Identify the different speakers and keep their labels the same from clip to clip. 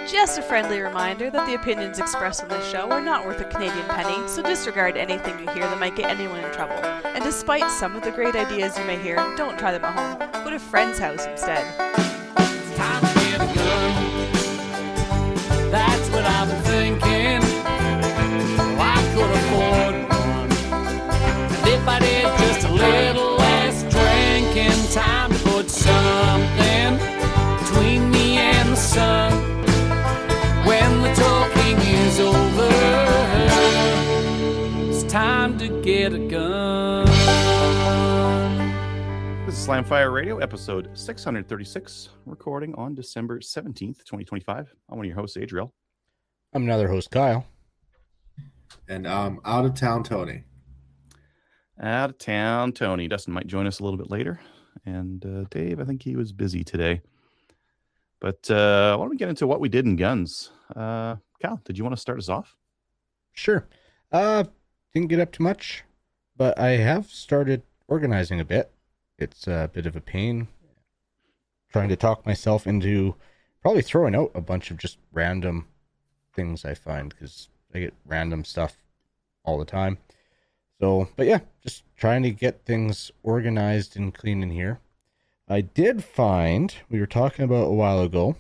Speaker 1: Just a friendly reminder that the opinions expressed on this show are not worth a Canadian penny, so disregard anything you hear that might get anyone in trouble. And despite some of the great ideas you may hear, don't try them at home. Go to a friend's house instead.
Speaker 2: It's time to get a gun. That's what I've been thinking. Well, I could afford one. And if I did just a little less drinking, time to put something between me and the sun. When the talking is over, it's time to get a gun.
Speaker 3: This is Slamfire Radio, episode 636, recording on December 17th, 2025. I'm one of your hosts, Adriel.
Speaker 4: I'm another host, Kyle.
Speaker 5: And out of town, Tony.
Speaker 3: Out of town, Tony. Dustin might join us a little bit later. And Dave, I think he was busy today. But why don't we get into what we did in guns? Cal, did you want to start us off?
Speaker 4: Sure. Didn't get up to much, but I have started organizing a bit. It's a bit of a pain trying to talk myself into probably throwing out a bunch of just random things I find, because I get random stuff all the time. So, but yeah, just trying to get things organized and clean in here. I did find, we were talking about a while ago,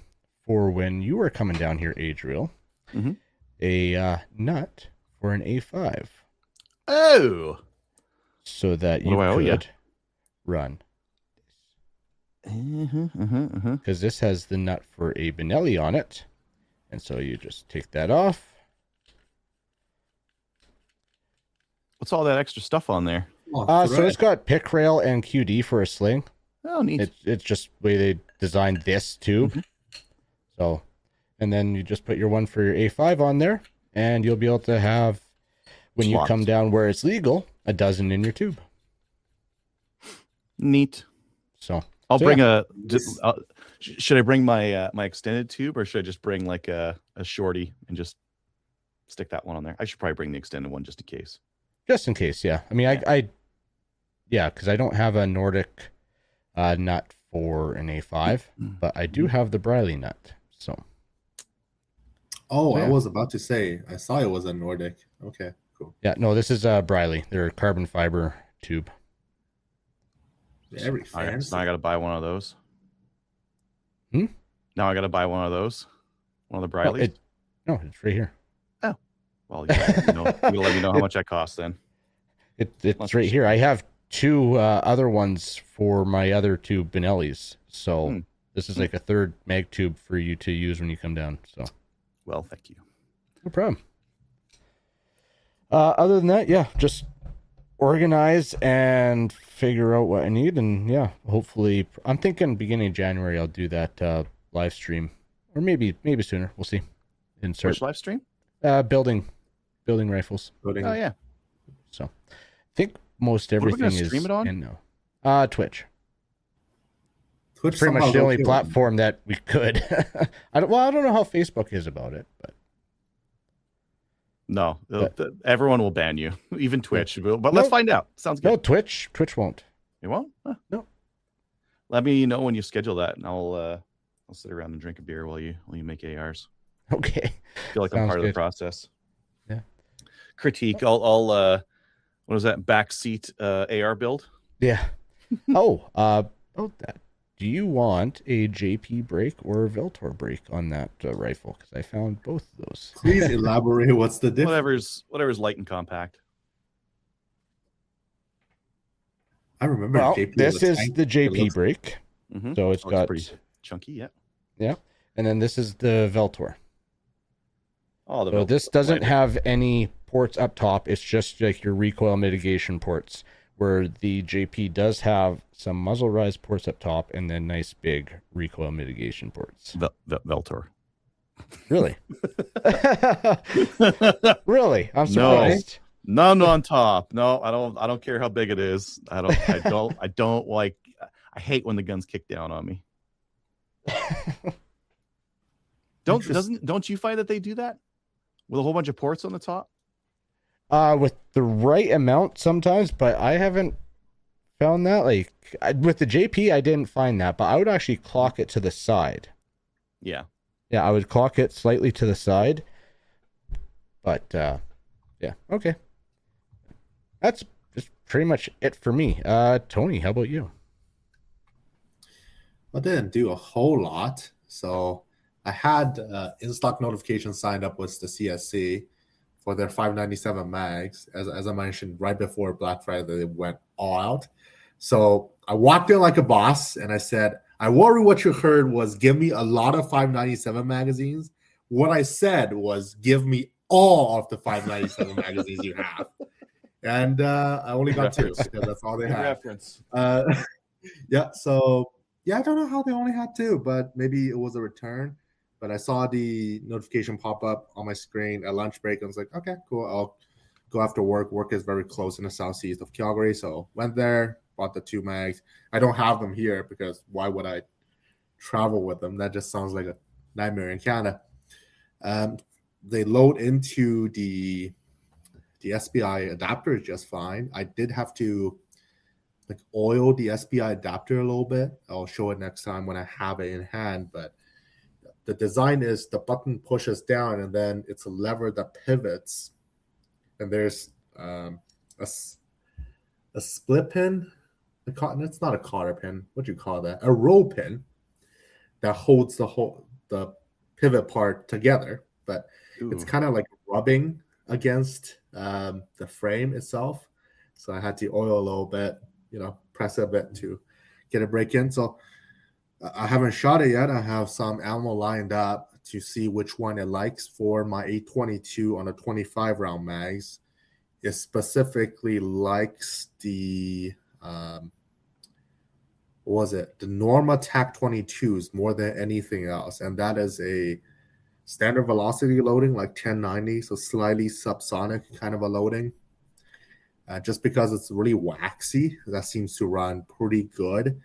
Speaker 4: for when you were coming down here, Adriel, a nut for an A5.
Speaker 3: Oh!
Speaker 4: So that you could run. Because this has the nut for a Benelli on it. And so you just take that off.
Speaker 3: What's all that extra stuff on there?
Speaker 4: So it's got pick rail and QD for a sling.
Speaker 3: Oh, neat.
Speaker 4: It's just the way they designed this tube. So, and then you just put your one for your A5 on there, and you'll be able to have, when you come down where it's legal, a dozen in your tube.
Speaker 3: Neat.
Speaker 4: So
Speaker 3: I'll bring should I bring my my extended tube, or should I just bring like a shorty and just stick that one on there? I should probably bring the extended one just in case.
Speaker 4: Just in case, yeah. I mean, because I don't have a Nordic nut for an A5, but I do have the Briley nut. So.
Speaker 5: Oh, yeah. I was about to say, I saw it was a Nordic. Okay, cool.
Speaker 4: Yeah, no, this is Briley. They're a carbon fiber tube.
Speaker 5: Very fancy.
Speaker 3: Right, so now I got to buy one of those.
Speaker 4: Now
Speaker 3: I got to buy one of those. One of the Brileys.
Speaker 4: No, it's right here.
Speaker 3: Oh, well, you'll let me know how much that costs then.
Speaker 4: It's right here. I have two other ones for my other two Benellis. So this is like a third mag tube for you to use when you come down. So,
Speaker 3: well, thank you.
Speaker 4: No problem. Other than that, yeah, just organize and figure out what I need, and yeah, hopefully, I'm thinking beginning of January I'll do that live stream, or maybe sooner. We'll see.
Speaker 3: Which live stream?
Speaker 4: Building rifles.
Speaker 3: Oh yeah.
Speaker 4: So, I think most everything is
Speaker 3: stream it on?
Speaker 4: in now. Twitch.
Speaker 5: Twitch
Speaker 4: pretty much the only platform that we could. I don't know how Facebook is about it, but
Speaker 3: no, everyone will ban you, even Twitch. But let's find out. Sounds good.
Speaker 4: No, Twitch won't.
Speaker 3: It won't? Huh.
Speaker 4: No.
Speaker 3: Let me know when you schedule that, and I'll sit around and drink a beer while you make ARs.
Speaker 4: Okay.
Speaker 3: I feel like I'm part of the process.
Speaker 4: Yeah.
Speaker 3: Critique. I'll what was that backseat AR build?
Speaker 4: Yeah. About that. Do you want a JP brake or a Veltor brake on that rifle? Because I found both of those.
Speaker 5: Please elaborate. What's the difference?
Speaker 3: Whatever's light and compact.
Speaker 5: I remember.
Speaker 4: Well, this is the JP brake. So it's got
Speaker 3: pretty chunky. Yeah.
Speaker 4: Yeah. And then this is the Veltor.
Speaker 3: Oh,
Speaker 4: so this doesn't have any ports up top. It's just like your recoil mitigation ports, where the JP does have some muzzle rise ports up top and then nice big recoil mitigation ports.
Speaker 3: Veltor.
Speaker 4: Really? Really? I'm surprised.
Speaker 3: None on top. No, I don't care how big it is. I don't like. I hate when the guns kick down on me. Don't you find that they do that with a whole bunch of ports on the top?
Speaker 4: With the right amount sometimes, but I haven't found that. With the JP, I didn't find that, but I would actually clock it to the side.
Speaker 3: Yeah.
Speaker 4: Yeah, I would clock it slightly to the side. But yeah, okay. That's just pretty much it for me. Tony, how about you?
Speaker 5: I didn't do a whole lot. So I had in-stock notifications signed up with the CSC for their 597 mags. As I mentioned, right before Black Friday, they went all out. So I walked in like a boss and I said, I worry what you heard was give me a lot of 597 magazines. What I said was give me all of the 597 magazines you have. And I only got two because that's all they
Speaker 3: Good
Speaker 5: had.
Speaker 3: reference.
Speaker 5: Yeah, so yeah, I don't know how they only had two, but maybe it was a return. But I saw the notification pop up on my screen at lunch break. I was like, okay, cool. I'll go after work. Work is very close in the southeast of Calgary. So went there, bought the two mags. I don't have them here because why would I travel with them? That just sounds like a nightmare in Canada. They load into the SPI adapter just fine. I did have to like oil the SPI adapter a little bit. I'll show it next time when I have it in hand. But the design is the button pushes down and then it's a lever that pivots. And there's a split pin. It's not a cotter pin. What do you call that? A roll pin that holds the pivot part together. But it's kind of like rubbing against the frame itself. So I had to oil a little bit, press it a bit to get a break in. So I haven't shot it yet. I have some ammo lined up to see which one it likes for my 822 on a 25 round mags. It specifically likes the the Norma TAC 22s more than anything else, and that is a standard velocity loading like 1090, so slightly subsonic kind of a loading. Just because it's really waxy, that seems to run pretty good.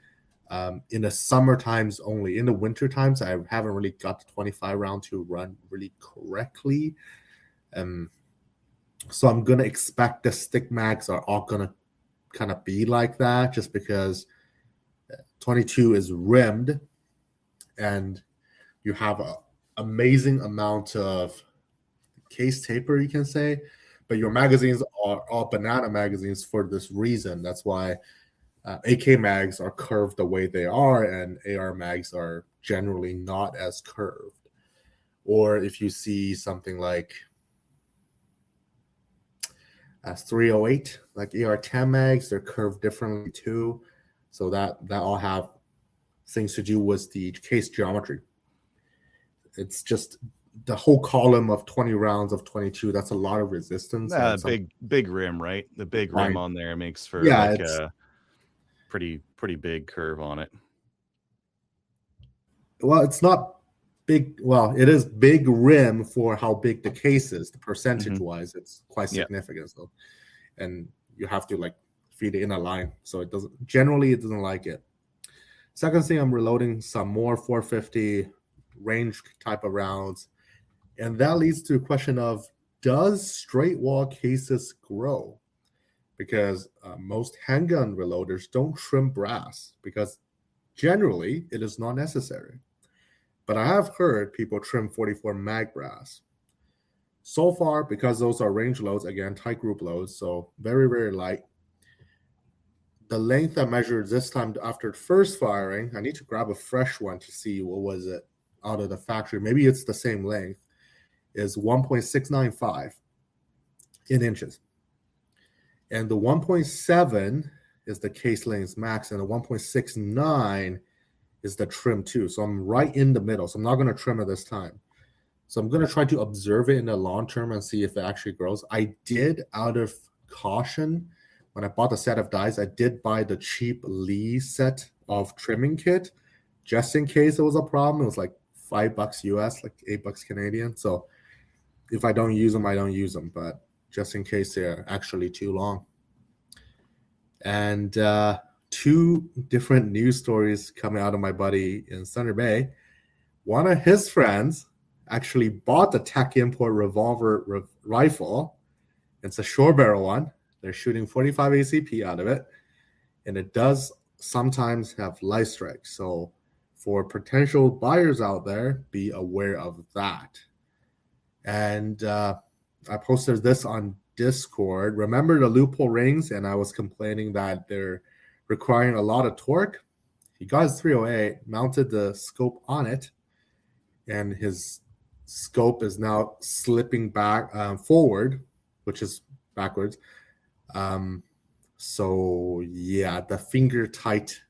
Speaker 5: In the summer times only. In the winter times, I haven't really got the 25 round to run really correctly. So I'm going to expect the stick mags are all going to kind of be like that just because 22 is rimmed and you have an amazing amount of case taper, you can say, but your magazines are all banana magazines for this reason. That's why AK mags are curved the way they are and AR mags are generally not as curved. Or if you see something like 308, like AR-10 mags, they're curved differently too. So that all have things to do with the case geometry. It's just the whole column of 20 rounds of 22. That's a lot of resistance.
Speaker 3: Big rim, right? The big rim on there makes for a pretty big curve on it.
Speaker 5: Well, it's not big. Well, it is big rim for how big the case is. The percentage wise, it's quite significant. So, and you have to like feed it in a line. So it doesn't like it. Second thing, I'm reloading some more 450 range type of rounds. And that leads to a question of, does straight wall cases grow? Because most handgun reloaders don't trim brass because generally it is not necessary. But I have heard people trim 44 mag brass. So far, because those are range loads, again, tight group loads, so very, very light. The length I measured this time after first firing, I need to grab a fresh one to see what was it out of the factory. Maybe it's the same length, is 1.695 in inches. And the 1.7 is the case length max, and the 1.69 is the trim too. So I'm right in the middle. So I'm not going to trim it this time. So I'm going to try to observe it in the long term and see if it actually grows. I did, out of caution, when I bought the set of dies, I did buy the cheap Lee set of trimming kit, just in case it was a problem. It was like $5 US, like $8 Canadian. So if I don't use them, I don't use them. But just in case they're actually too long. And two different news stories coming out of my buddy in Thunder Bay. One of his friends actually bought the Tech Import revolver rifle. It's a short barrel one. They're shooting 45 ACP out of it. And it does sometimes have light strike. So for potential buyers out there, be aware of that. And I posted this on Discord. Remember the loophole rings, and I was complaining that they're requiring a lot of torque. He got his 308, mounted the scope on it, and his scope is now slipping back forward, which is backwards. So yeah, the finger tight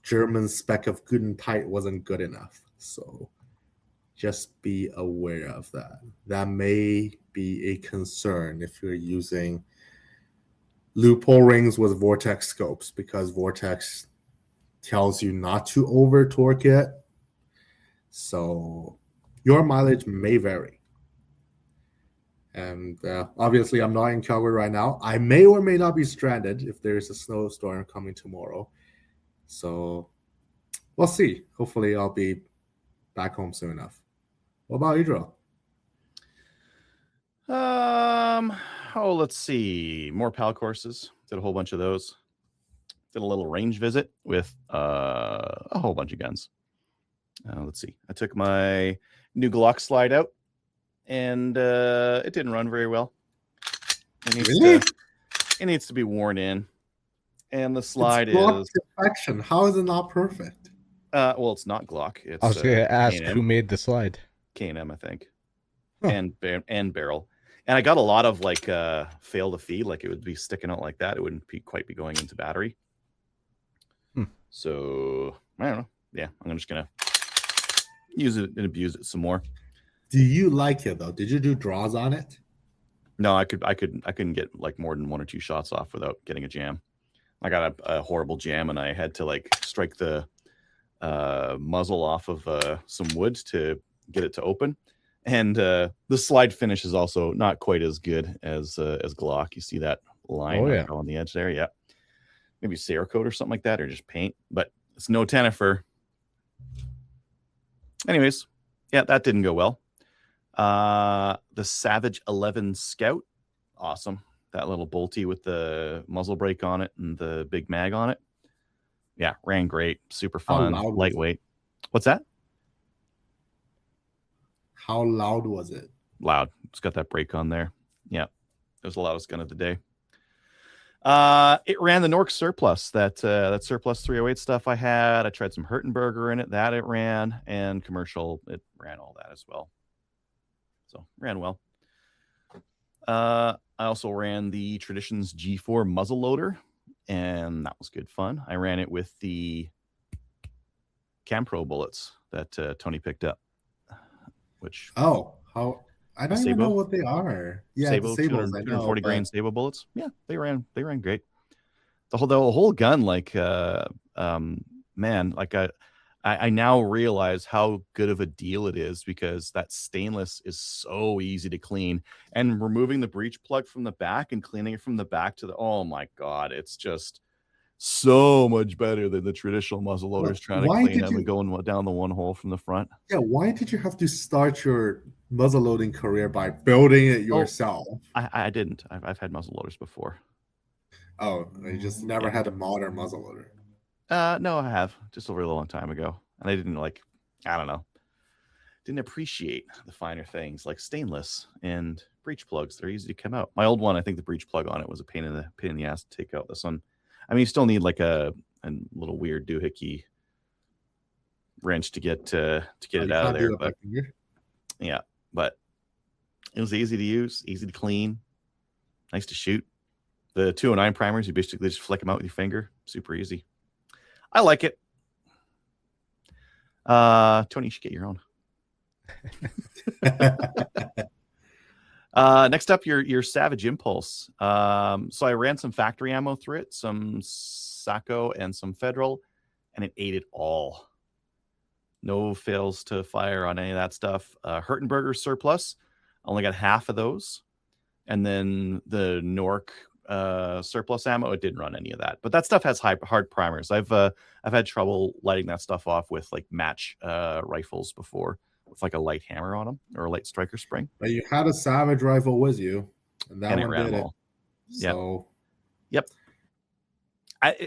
Speaker 5: German spec of good and tight wasn't good enough. So just be aware of that. That may be a concern if you're using loophole rings with Vortex scopes, because Vortex tells you not to over torque it. So your mileage may vary. And obviously, I'm not in Calgary right now. I may or may not be stranded if there's a snowstorm coming tomorrow. So we'll see. Hopefully, I'll be back home soon enough. What about you, Joe?
Speaker 3: Let's see. More PAL courses. Did a whole bunch of those. Did a little range visit with a whole bunch of guns. Let's see. I took my new Glock slide out, and it didn't run very well. It needs to be worn in. And the slide
Speaker 5: Glock
Speaker 3: is
Speaker 5: perfection. How is it not perfect?
Speaker 3: Well, it's not Glock. It's
Speaker 4: I was going to ask
Speaker 3: K&M.
Speaker 4: who made the slide.
Speaker 3: K&M, I think,
Speaker 4: Huh.
Speaker 3: and barrel. And I got a lot of like fail to feed, like it would be sticking out like that. It wouldn't quite be going into battery. So I don't know. Yeah, I'm just gonna use it and abuse it some more.
Speaker 5: Do you like it though? Did you do draws on it?
Speaker 3: No, I couldn't get like more than 1 or 2 shots off without getting a jam. I got a horrible jam, and I had to like strike the muzzle off of some wood to get it to open. And the slide finish is also not quite as good as Glock. You see that line on the edge there? Yeah. Maybe Cerakote or something like that, or just paint. But it's no Tennifer. Anyways, yeah, that didn't go well. The Savage 11 Scout, awesome. That little bolty with the muzzle brake on it and the big mag on it. Yeah, ran great. Super fun. Lightweight. What's that?
Speaker 5: How loud was it?
Speaker 3: Loud. It's got that brake on there. Yeah. It was the loudest gun of the day. It ran the Nork Surplus, that Surplus 308 stuff I had. I tried some Hertenberger in it. That it ran. And commercial, it ran all that as well. So, ran well. I also ran the Traditions G4 muzzle loader, and that was good fun. I ran it with the Campro bullets that Tony picked up. Which
Speaker 5: I don't even know what they are. Yeah,
Speaker 3: Sabo, 240 grain Sabo bullets. Yeah, they ran great. The whole gun, like man, like I now realize how good of a deal it is, because that stainless is so easy to clean, and removing the breech plug from the back and cleaning it from the back to the, oh my God, it's just so much better than the traditional muzzle loaders trying to clean them and going down the one hole from the front.
Speaker 5: Yeah, why did you have to start your muzzle loading career by building it yourself?
Speaker 3: I didn't. I've had muzzle loaders before.
Speaker 5: Oh, you just never had a modern muzzle loader?
Speaker 3: No, I have, just a really long time ago, and I didn't didn't appreciate the finer things like stainless and breech plugs. They're easy to come out. My old one, I think the breech plug on it was a pain in the ass to take out. This one, I mean, you still need like a little weird doohickey wrench to get it out of there. But yeah, but it was easy to use, easy to clean, nice to shoot. The 209 primers, you basically just flick them out with your finger. Super easy. I like it. Tony, you should get your own. Next up, your Savage Impulse. So I ran some factory ammo through it, some Sacco and some Federal, and it ate it all. No fails to fire on any of that stuff. Hertenberger Surplus, only got half of those. And then the Nork Surplus ammo, it didn't run any of that. But that stuff has hard primers. I've had trouble lighting that stuff off with like match rifles before, with like a light hammer on them or a light striker spring.
Speaker 5: But you had a Savage rifle with you, and that one did it.
Speaker 3: So, yep.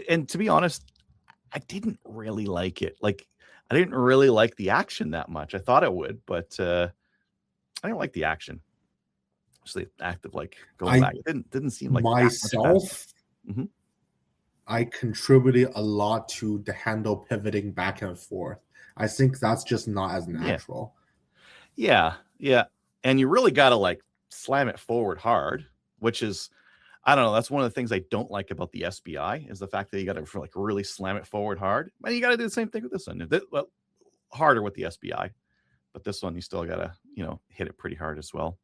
Speaker 3: And to be honest, I didn't really like it. Like, I didn't really like the action that much. I thought it would, but I didn't like the action. Just the act of like going back. It didn't seem like
Speaker 5: myself.
Speaker 3: Mm-hmm.
Speaker 5: I contributed a lot to the handle pivoting back and forth. I think that's just not as natural.
Speaker 3: Yeah. And you really got to like slam it forward hard, which is, I don't know. That's one of the things I don't like about the SBI is the fact that you got to like really slam it forward hard. And you got to do the same thing with this one. Well, harder with the SBI, but this one you still got to, hit it pretty hard as well.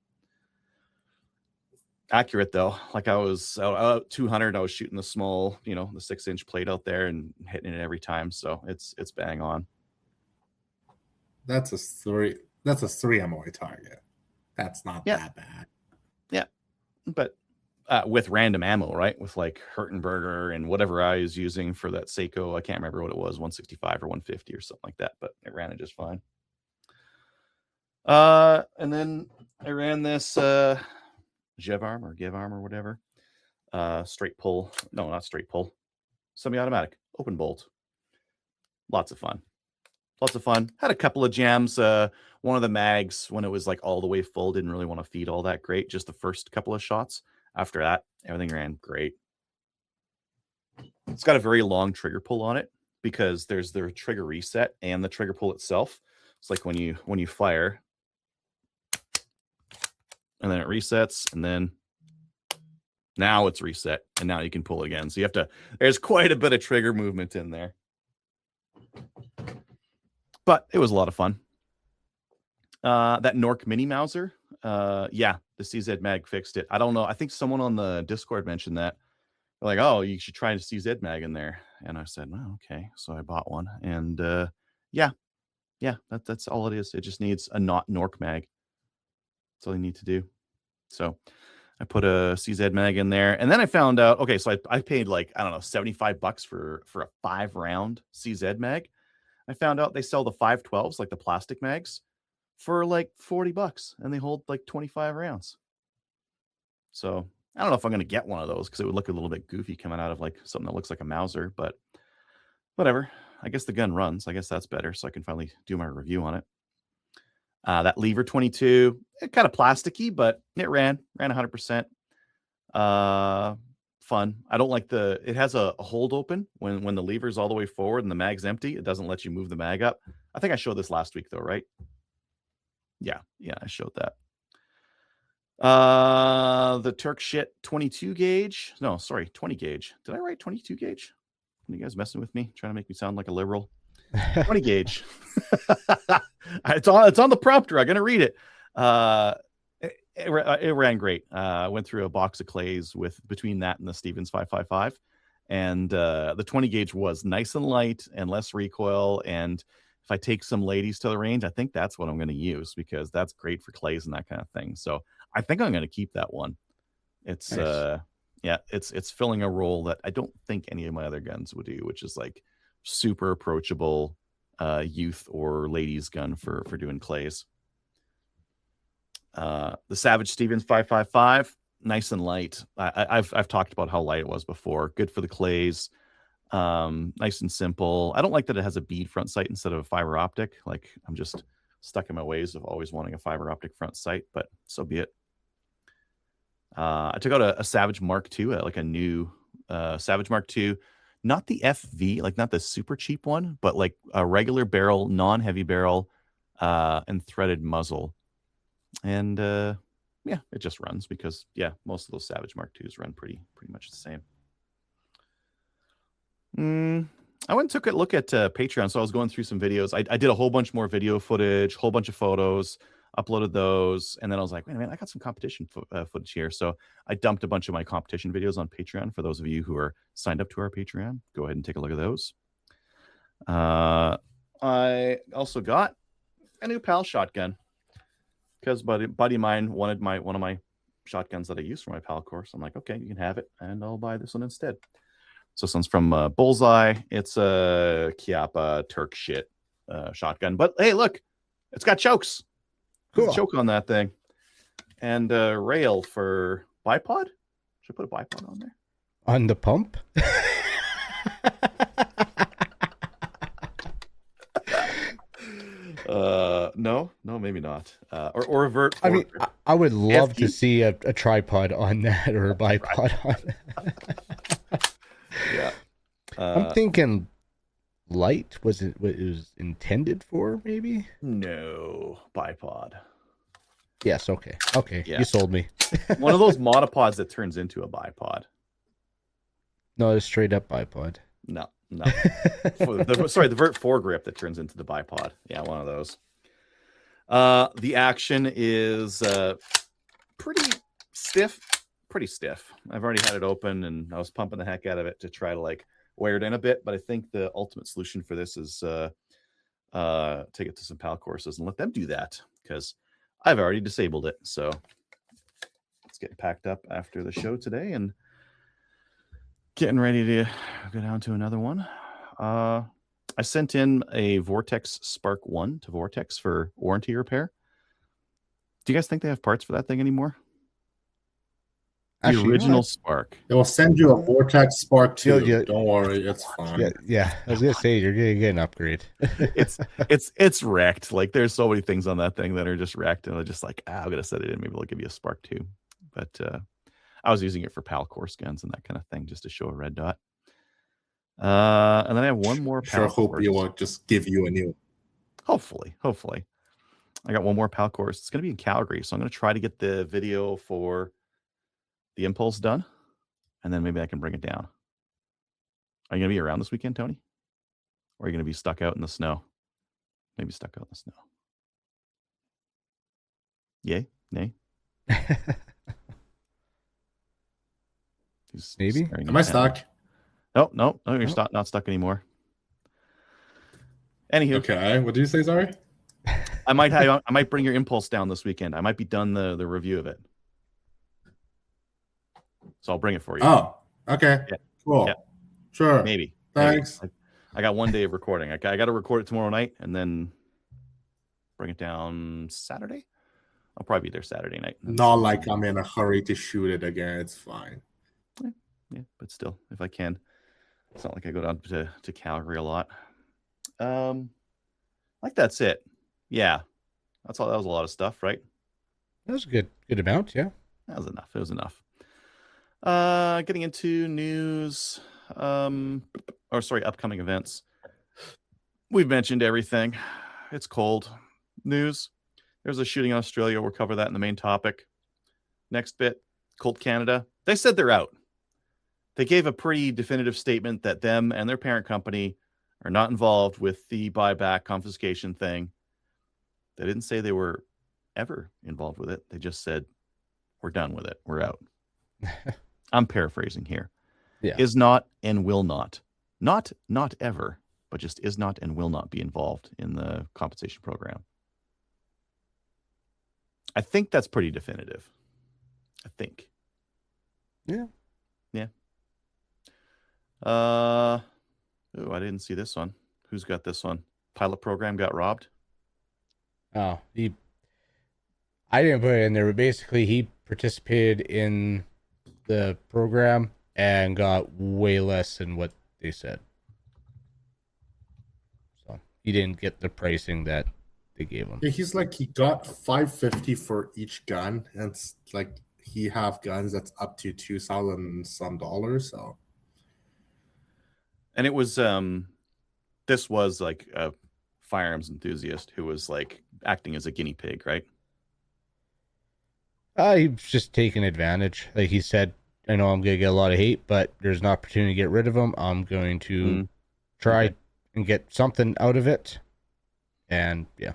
Speaker 3: Accurate though. Like I was out 200, I was shooting the small, the 6-inch plate out there and hitting it every time. So it's bang on.
Speaker 5: That's a 3 MOA target. That's not that bad.
Speaker 3: Yeah. But with random ammo, right? With like Hertenberger and whatever I was using for that Seiko. I can't remember what it was, 165 or 150 or something like that, but it ran it just fine. And then I ran this Gevarm or whatever. Straight pull. No, not straight pull. Semi-automatic. Open bolt. Lots of fun. Had a couple of jams. One of the mags, when it was like all the way full, didn't really want to feed all that great. Just the first couple of shots. After that, everything ran great. It's got a very long trigger pull on it because there's the trigger reset and the trigger pull itself. It's like when you fire, and then it resets, and then now it's reset, and now you can pull again. So there's quite a bit of trigger movement in there. But it was a lot of fun. That Nork Mini Mauser, the CZ Mag fixed it. I don't know. I think someone on the Discord mentioned that. They're like, oh, you should try a CZ Mag in there. And I said, well, okay. So I bought one. And that's all it is. It just needs a not Nork Mag. That's all you need to do. So I put a CZ Mag in there. And then I found out, okay, so I paid like, I don't know, $75 for a 5-round CZ Mag. I found out they sell the 512s, like the plastic mags, for like $40, and they hold like 25 rounds. So I don't know if I'm going to get one of those because it would look a little bit goofy coming out of like something that looks like a Mauser, but whatever. I guess the gun runs. I guess that's better, so I can finally do my review on it. That Lever 22, kind of plasticky, but it ran 100%. Fun. I don't like it has a hold open when the lever's all the way forward and the mag's empty. It doesn't let you move the mag up. I think I showed this last week though, right? Yeah, I showed that. The Turk shit 22 gauge. No, sorry, 20 gauge. Did I write 22 gauge? Are you guys messing with me? Trying to make me sound like a liberal? 20 gauge. It's on the prompter. I'm gonna read it. It ran great. I went through a box of clays between that and the Stevens 555, and the 20 gauge was nice and light and less recoil. And if I take some ladies to the range, I think that's what I'm going to use because that's great for clays and that kind of thing. So I think I'm going to keep that one. It's nice. It's filling a role that I don't think any of my other guns would do, which is like super approachable youth or ladies gun for doing clays. The Savage Stevens 555, nice and light. I've talked about how light it was before. Good for the clays. Nice and simple. I don't like that it has a bead front sight instead of a fiber optic. Like I'm just stuck in my ways of always wanting a fiber optic front sight, but so be it. I took out a Savage Mark II, like a new Savage Mark II, not the FV, like not the super cheap one, but like a regular barrel, non-heavy barrel, and threaded muzzle. And it just runs because most of those Savage Mark IIs run pretty much the same. I went and took a look at Patreon, so I was going through some videos. I did a whole bunch more video footage, whole bunch of photos, uploaded those, and then I was like, wait a minute, I got some competition footage here. So I dumped a bunch of my competition videos on Patreon. For those of you who are signed up to our Patreon, go ahead and take a look at those. I also got a new PAL shotgun because buddy of mine wanted one of my shotguns that I use for my PAL course. I'm like, okay, you can have it, and I'll buy this one instead. So this one's from Bullseye. It's a Chiappa Turk shit shotgun. But hey, look, it's got chokes. Cool. There's a choke on that thing. And rail for bipod. Should I put a bipod on there?
Speaker 4: On the pump?
Speaker 3: No, maybe not. Or a vert.
Speaker 4: I mean, I would love to
Speaker 3: FD?
Speaker 4: see a tripod on that or a bipod on that.
Speaker 3: Yeah.
Speaker 4: I'm thinking light was it what it was intended for, maybe?
Speaker 3: No, bipod.
Speaker 4: Yes, okay.
Speaker 3: Yeah.
Speaker 4: You sold me.
Speaker 3: One of those monopods that turns into a bipod.
Speaker 4: No, it's straight up bipod.
Speaker 3: No. The vert foregrip that turns into the bipod. Yeah, one of those. The action is pretty stiff. I've already had it open and I was pumping the heck out of it to try to like wear it in a bit, but I think the ultimate solution for this is take it to some PAL courses and let them do that because I've already disabled it. So it's getting packed up after the show today and getting ready to go down to another one. I sent in a Vortex Spark 1 to Vortex for warranty repair. Do you guys think they have parts for that thing anymore? The original Spark.
Speaker 5: They will send you a Vortex Spark 2.
Speaker 4: Yeah.
Speaker 5: Don't worry, it's fine.
Speaker 4: Yeah. I was gonna say you're gonna get an upgrade.
Speaker 3: it's wrecked. Like there's so many things on that thing that are just wrecked, and I'm just like, I'm gonna set it in. Maybe they'll give you a Spark 2. But I was using it for PAL course guns and that kind of thing, just to show a red dot. And then I have one more.
Speaker 5: Sure, hope you will just give you a new.
Speaker 3: Hopefully, I got one more PAL course. It's gonna be in Calgary, so I'm gonna try to get the video for the Impulse done, and then maybe I can bring it down. Are you gonna be around this weekend, Tony? Or are you gonna be stuck out in the snow? Maybe stuck out in the snow. Yay? Nay?
Speaker 4: Maybe.
Speaker 5: Am I stuck?
Speaker 3: No, you're not stuck anymore. Anywho,
Speaker 5: okay. What did you say? Sorry.
Speaker 3: I might bring your Impulse down this weekend. I might be done the review of it, so I'll bring it for you.
Speaker 5: Oh, okay.
Speaker 3: Yeah.
Speaker 5: Cool.
Speaker 3: Yeah.
Speaker 5: Sure.
Speaker 3: Maybe.
Speaker 5: Thanks.
Speaker 3: I got one day of recording. I got to record it tomorrow night and then bring it down Saturday. I'll probably be there Saturday night.
Speaker 5: Not like I'm in a hurry to shoot it again. It's fine.
Speaker 3: Yeah, but still, if I can. It's not like I go down to Calgary a lot. Like that's it. Yeah. That's all. That was a lot of stuff, right?
Speaker 4: That was a good amount, yeah.
Speaker 3: That was enough. It was enough. Getting into news, upcoming events. We've mentioned everything. It's cold. News. There's a shooting in Australia. We'll cover that in the main topic. Next bit, Colt Canada. They said they're out. They gave a pretty definitive statement that them and their parent company are not involved with the buyback confiscation thing. They didn't say they were ever involved with it. They just said, we're done with it. We're out. I'm paraphrasing here.
Speaker 4: Yeah.
Speaker 3: Is not and will not. Not ever, but just is not and will not be involved in the compensation program. I think that's pretty definitive. I think.
Speaker 4: Yeah.
Speaker 3: I didn't see this one. Who's got this one? Pilot program got robbed.
Speaker 4: Oh, I didn't put it in there, but basically he participated in the program and got way less than what they said. So he didn't get the pricing that they gave him.
Speaker 5: Yeah, he got $550 for each gun, and it's like he have guns that's up to $2,000 some dollars. So,
Speaker 3: and it was this was like a firearms enthusiast who was like acting as a guinea pig, right?
Speaker 4: He was just taking advantage. Like he said, I know I'm going to get a lot of hate, but there's an opportunity to get rid of them. I'm going to try and get something out of it. And yeah.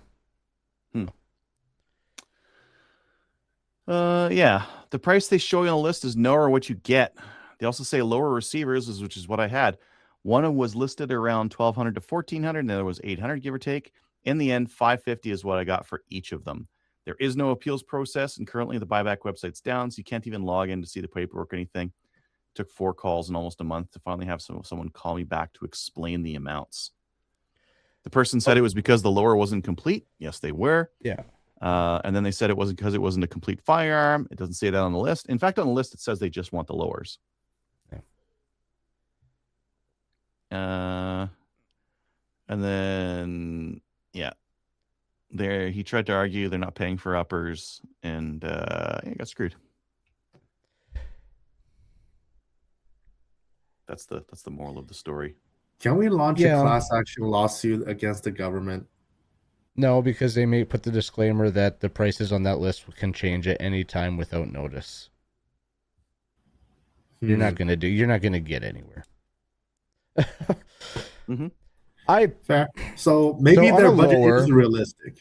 Speaker 3: Yeah. The price they show you on the list is nowhere what you get. They also say lower receivers, which is what I had. One was listed around $1,200 to $1,400, and the other was $800, give or take. In the end, $550 is what I got for each of them. There is no appeals process, and currently the buyback website's down, so you can't even log in to see the paperwork or anything. It took 4 calls in almost a month to finally have someone call me back to explain the amounts. The person said it was because the lower wasn't complete. Yes, they were.
Speaker 4: Yeah.
Speaker 3: And then they said it wasn't because it wasn't a complete firearm. It doesn't say that on the list. In fact, on the list, it says they just want the lowers. Yeah. And then, yeah. there he tried to argue they're not paying for uppers, and he got screwed. That's the moral of the story.
Speaker 5: Can we launch
Speaker 4: Yeah.
Speaker 5: a class action lawsuit against the government?
Speaker 4: No, because they may put the disclaimer that the prices on that list can change at any time without notice. You're not gonna get anywhere.
Speaker 3: Mhm.
Speaker 5: fair. So maybe
Speaker 4: So on
Speaker 5: their
Speaker 4: a
Speaker 5: budget
Speaker 4: lower-
Speaker 5: is realistic.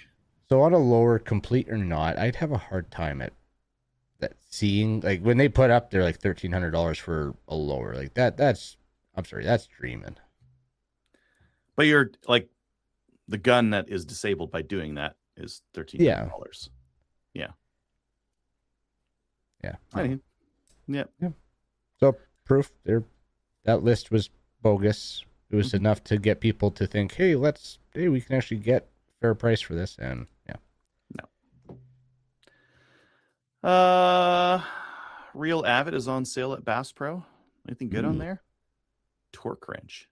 Speaker 4: So on a lower, complete or not, I'd have a hard time at that seeing, like, when they put up there like $1,300 for a lower, like that's dreaming.
Speaker 3: But you're like, the gun that is disabled by doing that is $1,300.
Speaker 4: Yeah.
Speaker 3: I mean, yeah.
Speaker 4: So proof that list was bogus. It was enough to get people to think, hey, we can actually get fair price for this, and
Speaker 3: Real Avid is on sale at Bass Pro. Anything good on there? Torque wrench.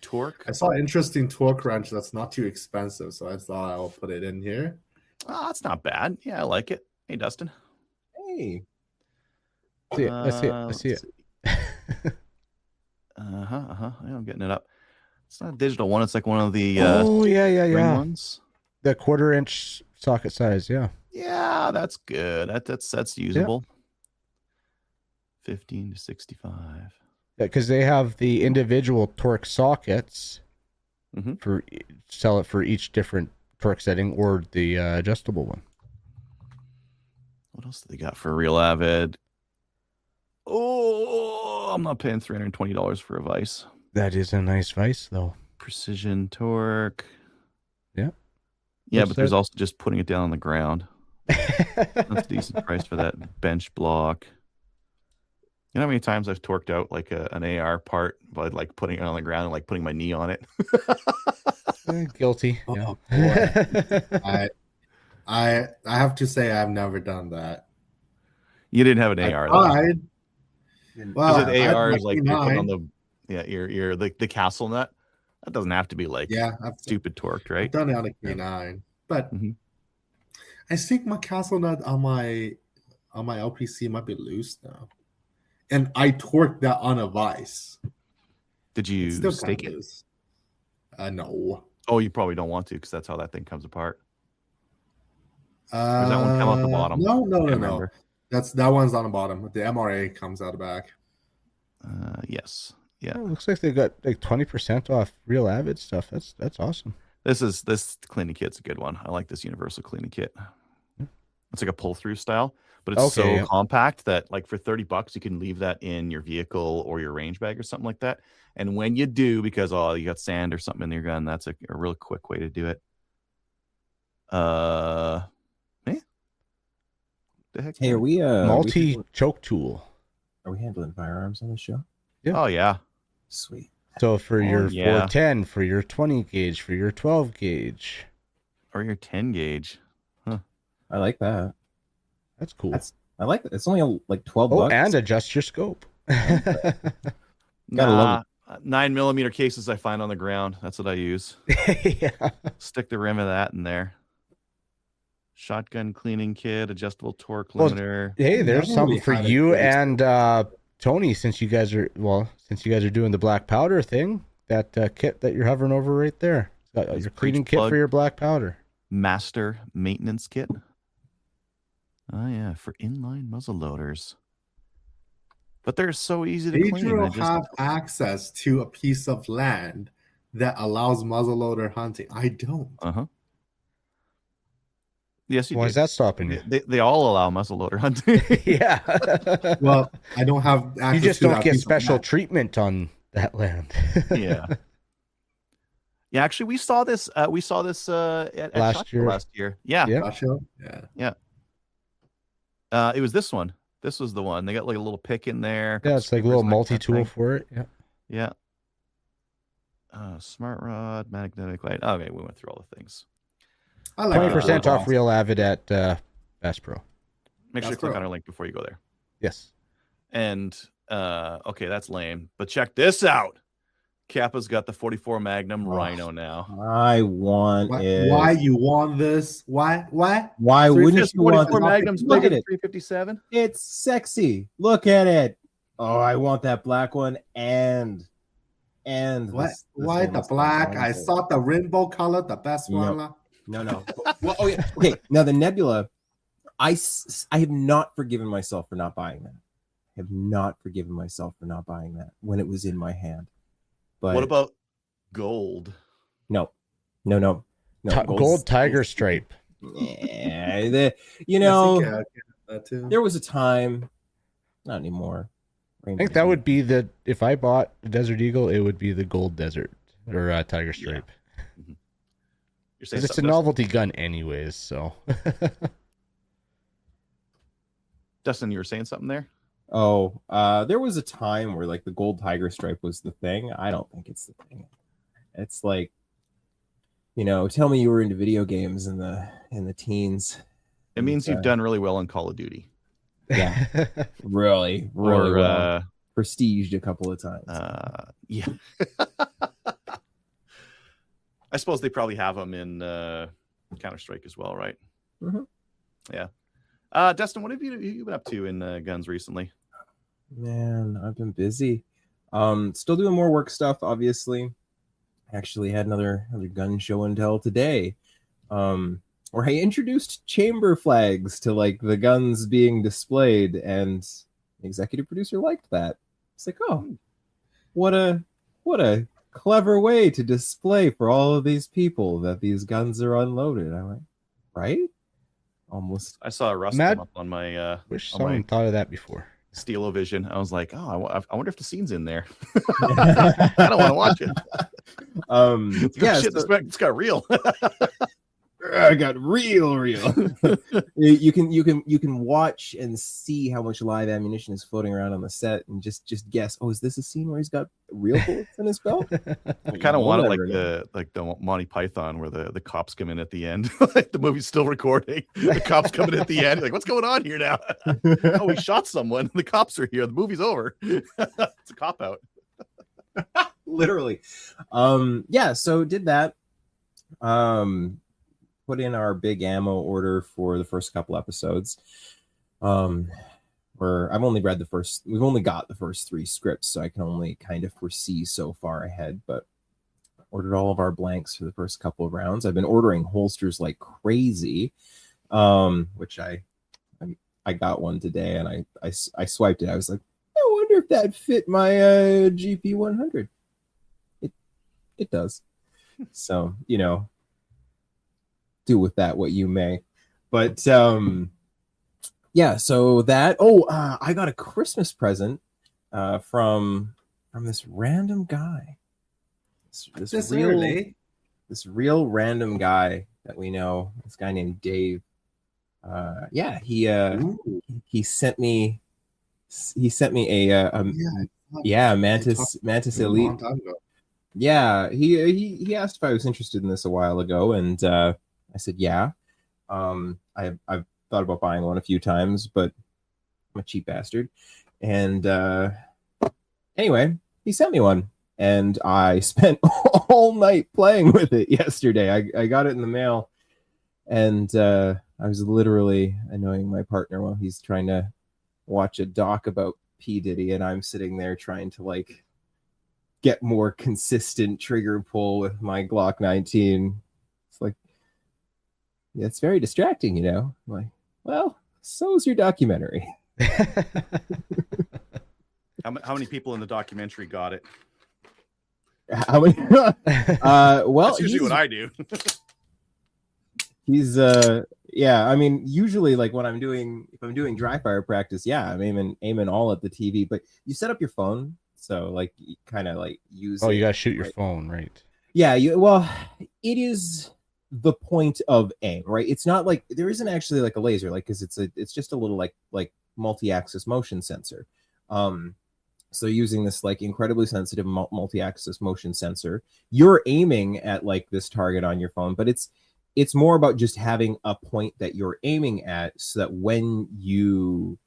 Speaker 3: Torque.
Speaker 5: I saw an interesting torque wrench that's not too expensive, so I thought I'll put it in here.
Speaker 3: Oh, that's not bad. Yeah, I like it. Hey, Dustin.
Speaker 6: Hey,
Speaker 4: I see it.
Speaker 3: I'm getting it up. It's not a digital one. It's like one of the ring ones.
Speaker 4: The 1/4-inch socket size, yeah.
Speaker 3: Yeah, that's good. That's usable. 15 to 65.
Speaker 4: Yeah, because they have the individual torque sockets for sell it for each different torque setting or the adjustable one.
Speaker 3: What else do they got for Real Avid? Oh, I'm not paying $320 for a vise.
Speaker 4: That is a nice vise, though.
Speaker 3: Precision torque.
Speaker 4: Yeah.
Speaker 3: Yeah,
Speaker 4: What's
Speaker 3: but there's
Speaker 4: that?
Speaker 3: also just putting it down on the ground. That's a decent price for that bench block. You know how many times I've torqued out like an AR part by like putting it on the ground and like putting my knee on it?
Speaker 4: Guilty.
Speaker 5: Oh,
Speaker 4: Yeah.
Speaker 5: I have to say I've never done that.
Speaker 3: You didn't have an
Speaker 5: I
Speaker 3: AR though.
Speaker 5: tried. Well,
Speaker 3: Because
Speaker 5: I had
Speaker 3: AR
Speaker 5: my
Speaker 3: is like you're putting on
Speaker 5: P9.
Speaker 3: the castle nut. That doesn't have to be like
Speaker 5: Yeah, I've
Speaker 3: stupid torqued, right?
Speaker 5: I've done it on a K9, but
Speaker 3: Mhm.
Speaker 5: I think my castle nut on my LPC might be loose now, and I torqued that on a vise.
Speaker 3: Did you
Speaker 5: It's still
Speaker 3: stake
Speaker 5: kinda
Speaker 3: it?
Speaker 5: loose. No.
Speaker 3: Oh, you probably don't want to because that's how that thing comes apart. Does that one come out the bottom?
Speaker 5: No.
Speaker 3: Can't remember.
Speaker 5: That one's on the bottom. The MRA comes out the back.
Speaker 3: Yes. Yeah.
Speaker 4: Oh, looks like they got like 20% off Real Avid stuff. That's awesome.
Speaker 3: This cleaning kit's a good one. I like this universal cleaning kit. It's like a pull-through style, but it's
Speaker 4: Okay,
Speaker 3: so
Speaker 4: yeah.
Speaker 3: compact that like for $30 you can leave that in your vehicle or your range bag or something like that. And when you do, because you got sand or something in your gun, that's a real quick way to do it. The heck?
Speaker 6: hey, are we
Speaker 4: Multi-choke tool.
Speaker 6: are we handling firearms on the show?
Speaker 3: Oh yeah.
Speaker 6: Sweet.
Speaker 4: So for your
Speaker 3: yeah.
Speaker 4: 410, for your 20 gauge, for your 12 gauge.
Speaker 3: Or your 10 gauge.
Speaker 6: I like that.
Speaker 4: That's cool.
Speaker 6: I like it. It's only like $12.
Speaker 4: Oh, and adjust your scope.
Speaker 6: Gotta love
Speaker 3: 9mm cases I find on the ground. That's what I use.
Speaker 4: Yeah.
Speaker 3: Stick the rim of that in there. Shotgun cleaning kit, adjustable torque
Speaker 4: Well,
Speaker 3: limiter.
Speaker 4: Hey, there's
Speaker 5: Never
Speaker 4: something
Speaker 5: really
Speaker 4: for
Speaker 5: had a
Speaker 4: you
Speaker 5: great
Speaker 4: and Tony, since you guys are doing the black powder thing. That kit that you're hovering over right there. It's got
Speaker 3: Nice
Speaker 4: your cleaning
Speaker 3: breech
Speaker 4: kit
Speaker 3: plug.
Speaker 4: for your black powder.
Speaker 3: Master maintenance kit. Oh yeah, for inline muzzle loaders. But they're so easy to clean.
Speaker 5: Pedro
Speaker 3: I just-
Speaker 5: have access to a piece of land that allows muzzleloader hunting. I don't.
Speaker 3: Uh-huh. Yes, you
Speaker 4: Why
Speaker 3: do.
Speaker 4: is that stopping you?
Speaker 3: They all allow muzzleloader hunting.
Speaker 4: Yeah.
Speaker 5: Well, I don't have access
Speaker 4: You just
Speaker 5: to
Speaker 4: don't
Speaker 5: that
Speaker 4: get
Speaker 5: piece of
Speaker 4: special
Speaker 5: land.
Speaker 4: treatment on that land.
Speaker 3: Yeah. Yeah, actually we saw this at
Speaker 4: Last
Speaker 3: SHOT Show
Speaker 4: year.
Speaker 3: last year. Yeah.
Speaker 4: Yeah.
Speaker 5: Gotcha. Yeah.
Speaker 3: It was this one. This was the one. They got like a little pick in there.
Speaker 4: Yeah, it's like a little multi-tool for it. Yeah.
Speaker 3: Yeah. Smart rod, magnetic light. Okay, we went through all the things.
Speaker 5: I like
Speaker 4: 20%
Speaker 5: it.
Speaker 4: off Real Avid at Bass Pro.
Speaker 3: Make sure you
Speaker 5: That's
Speaker 3: click
Speaker 5: cool.
Speaker 3: on our link before you go there.
Speaker 4: Yes.
Speaker 3: And okay, that's lame. But check this out. Kappa's got the 44 Magnum
Speaker 6: Oh.
Speaker 3: Rhino now.
Speaker 6: I want it.
Speaker 5: Why you want this? Why?
Speaker 6: Why
Speaker 3: So
Speaker 6: wouldn't
Speaker 3: just
Speaker 6: you want
Speaker 3: 44
Speaker 6: this?
Speaker 3: Magnum's
Speaker 6: Look
Speaker 3: bigger
Speaker 6: at
Speaker 3: than
Speaker 6: it.
Speaker 3: 357?
Speaker 6: It's sexy. Look at it. Oh, I want that black one and
Speaker 5: Why?
Speaker 6: this
Speaker 5: Why the
Speaker 6: stainless
Speaker 5: black?
Speaker 6: steel
Speaker 5: I
Speaker 6: one.
Speaker 5: thought the rainbow color, the best one.
Speaker 6: No. No. Well, oh yeah. Okay. Now the Nebula, I have not forgiven myself for not buying that. I have not forgiven myself for not buying that when it was in my hand. But
Speaker 3: What about gold?
Speaker 6: no.
Speaker 4: Gold tiger stripe.
Speaker 6: Yeah,
Speaker 5: Yeah, that too.
Speaker 6: there was a time, not anymore.
Speaker 4: I think that would be if I bought the Desert Eagle, it would be the gold desert or tiger stripe.
Speaker 3: You're saying
Speaker 4: 'Cause it's a
Speaker 3: something,
Speaker 4: novelty gun anyways, so.
Speaker 3: Dustin, you were saying something there?
Speaker 6: Oh, there was a time where like the gold tiger stripe was the thing. I don't think it's the thing. It's like, tell me you were into video games in the teens.
Speaker 3: It means you've done really well in Call of Duty.
Speaker 6: Yeah, really
Speaker 3: Or
Speaker 6: well. Prestiged a couple of times.
Speaker 3: yeah. I suppose they probably have them in Counter-Strike as well, right?
Speaker 6: Mhm.
Speaker 3: Yeah. Dustin, what have you been up to in guns recently?
Speaker 6: Man, I've been busy. Still doing more work stuff, obviously. Actually had another gun show and tell today. Where I introduced chamber flags to like the guns being displayed, and the executive producer liked that. It's like, oh, what a clever way to display for all of these people that these guns are unloaded. I'm like, right? Almost.
Speaker 3: I saw a rust
Speaker 4: Mad-
Speaker 3: come up on my
Speaker 4: Wish
Speaker 3: on
Speaker 4: someone
Speaker 3: my
Speaker 4: thought of that before.
Speaker 3: Steel-O-Vision. I was like, oh, I wonder if the scene's in there. I don't want to watch it.
Speaker 6: Yeah,
Speaker 3: Shit, it's got real.
Speaker 6: I got real. you can watch and see how much live ammunition is floating around on the set, and just guess. Oh, is this a scene where he's got real bullets in his belt?
Speaker 3: I kind of want it like the Monty Python where the cops come in at the end. Like the movie's still recording. The cops come in at the end. Like, what's going on here now? Oh, we shot someone. The cops are here. The movie's over. It's a cop out.
Speaker 6: Literally. Yeah. So did that. Put in our big ammo order for the first couple episodes. Where I've only read we've only got the first 3 scripts, so I can only kind of foresee so far ahead, but ordered all of our blanks for the first couple of rounds. I've been ordering holsters like crazy, which I got one today, and I swiped it. I was like, I wonder if that fit my GP 100. It does. So, do with that what you may. But yeah, so that I got a Christmas present from this random guy. This real random guy that we know, this guy named Dave. Yeah, he sent me a Mantis Elite. Yeah, he asked if I was interested in this a while ago, and I said yeah. I've thought about buying one a few times, but I'm a cheap bastard. And anyway, he sent me one, and I spent all night playing with it yesterday. I got it in the mail, and I was literally annoying my partner while he's trying to watch a doc about P. Diddy, and I'm sitting there trying to like get more consistent trigger pull with my Glock 19. It's like, yeah, it's very distracting, I'm like, well, so's your documentary.
Speaker 3: How many people in the documentary got it?
Speaker 6: How many? Well,
Speaker 3: That's usually what I do.
Speaker 6: He's yeah, I mean, usually like if I'm doing dry fire practice, yeah, I'm aiming all at the TV, but you set up your phone, so like you kind of like use
Speaker 4: you gotta shoot your phone, right?
Speaker 6: Yeah, it is the point of aim, right? It's not like there isn't actually like a laser, like because it's just a little like multi-axis motion sensor. So using this like incredibly sensitive multi-axis motion sensor, you're aiming at like this target on your phone, but it's more about just having a point that you're aiming at, so that when you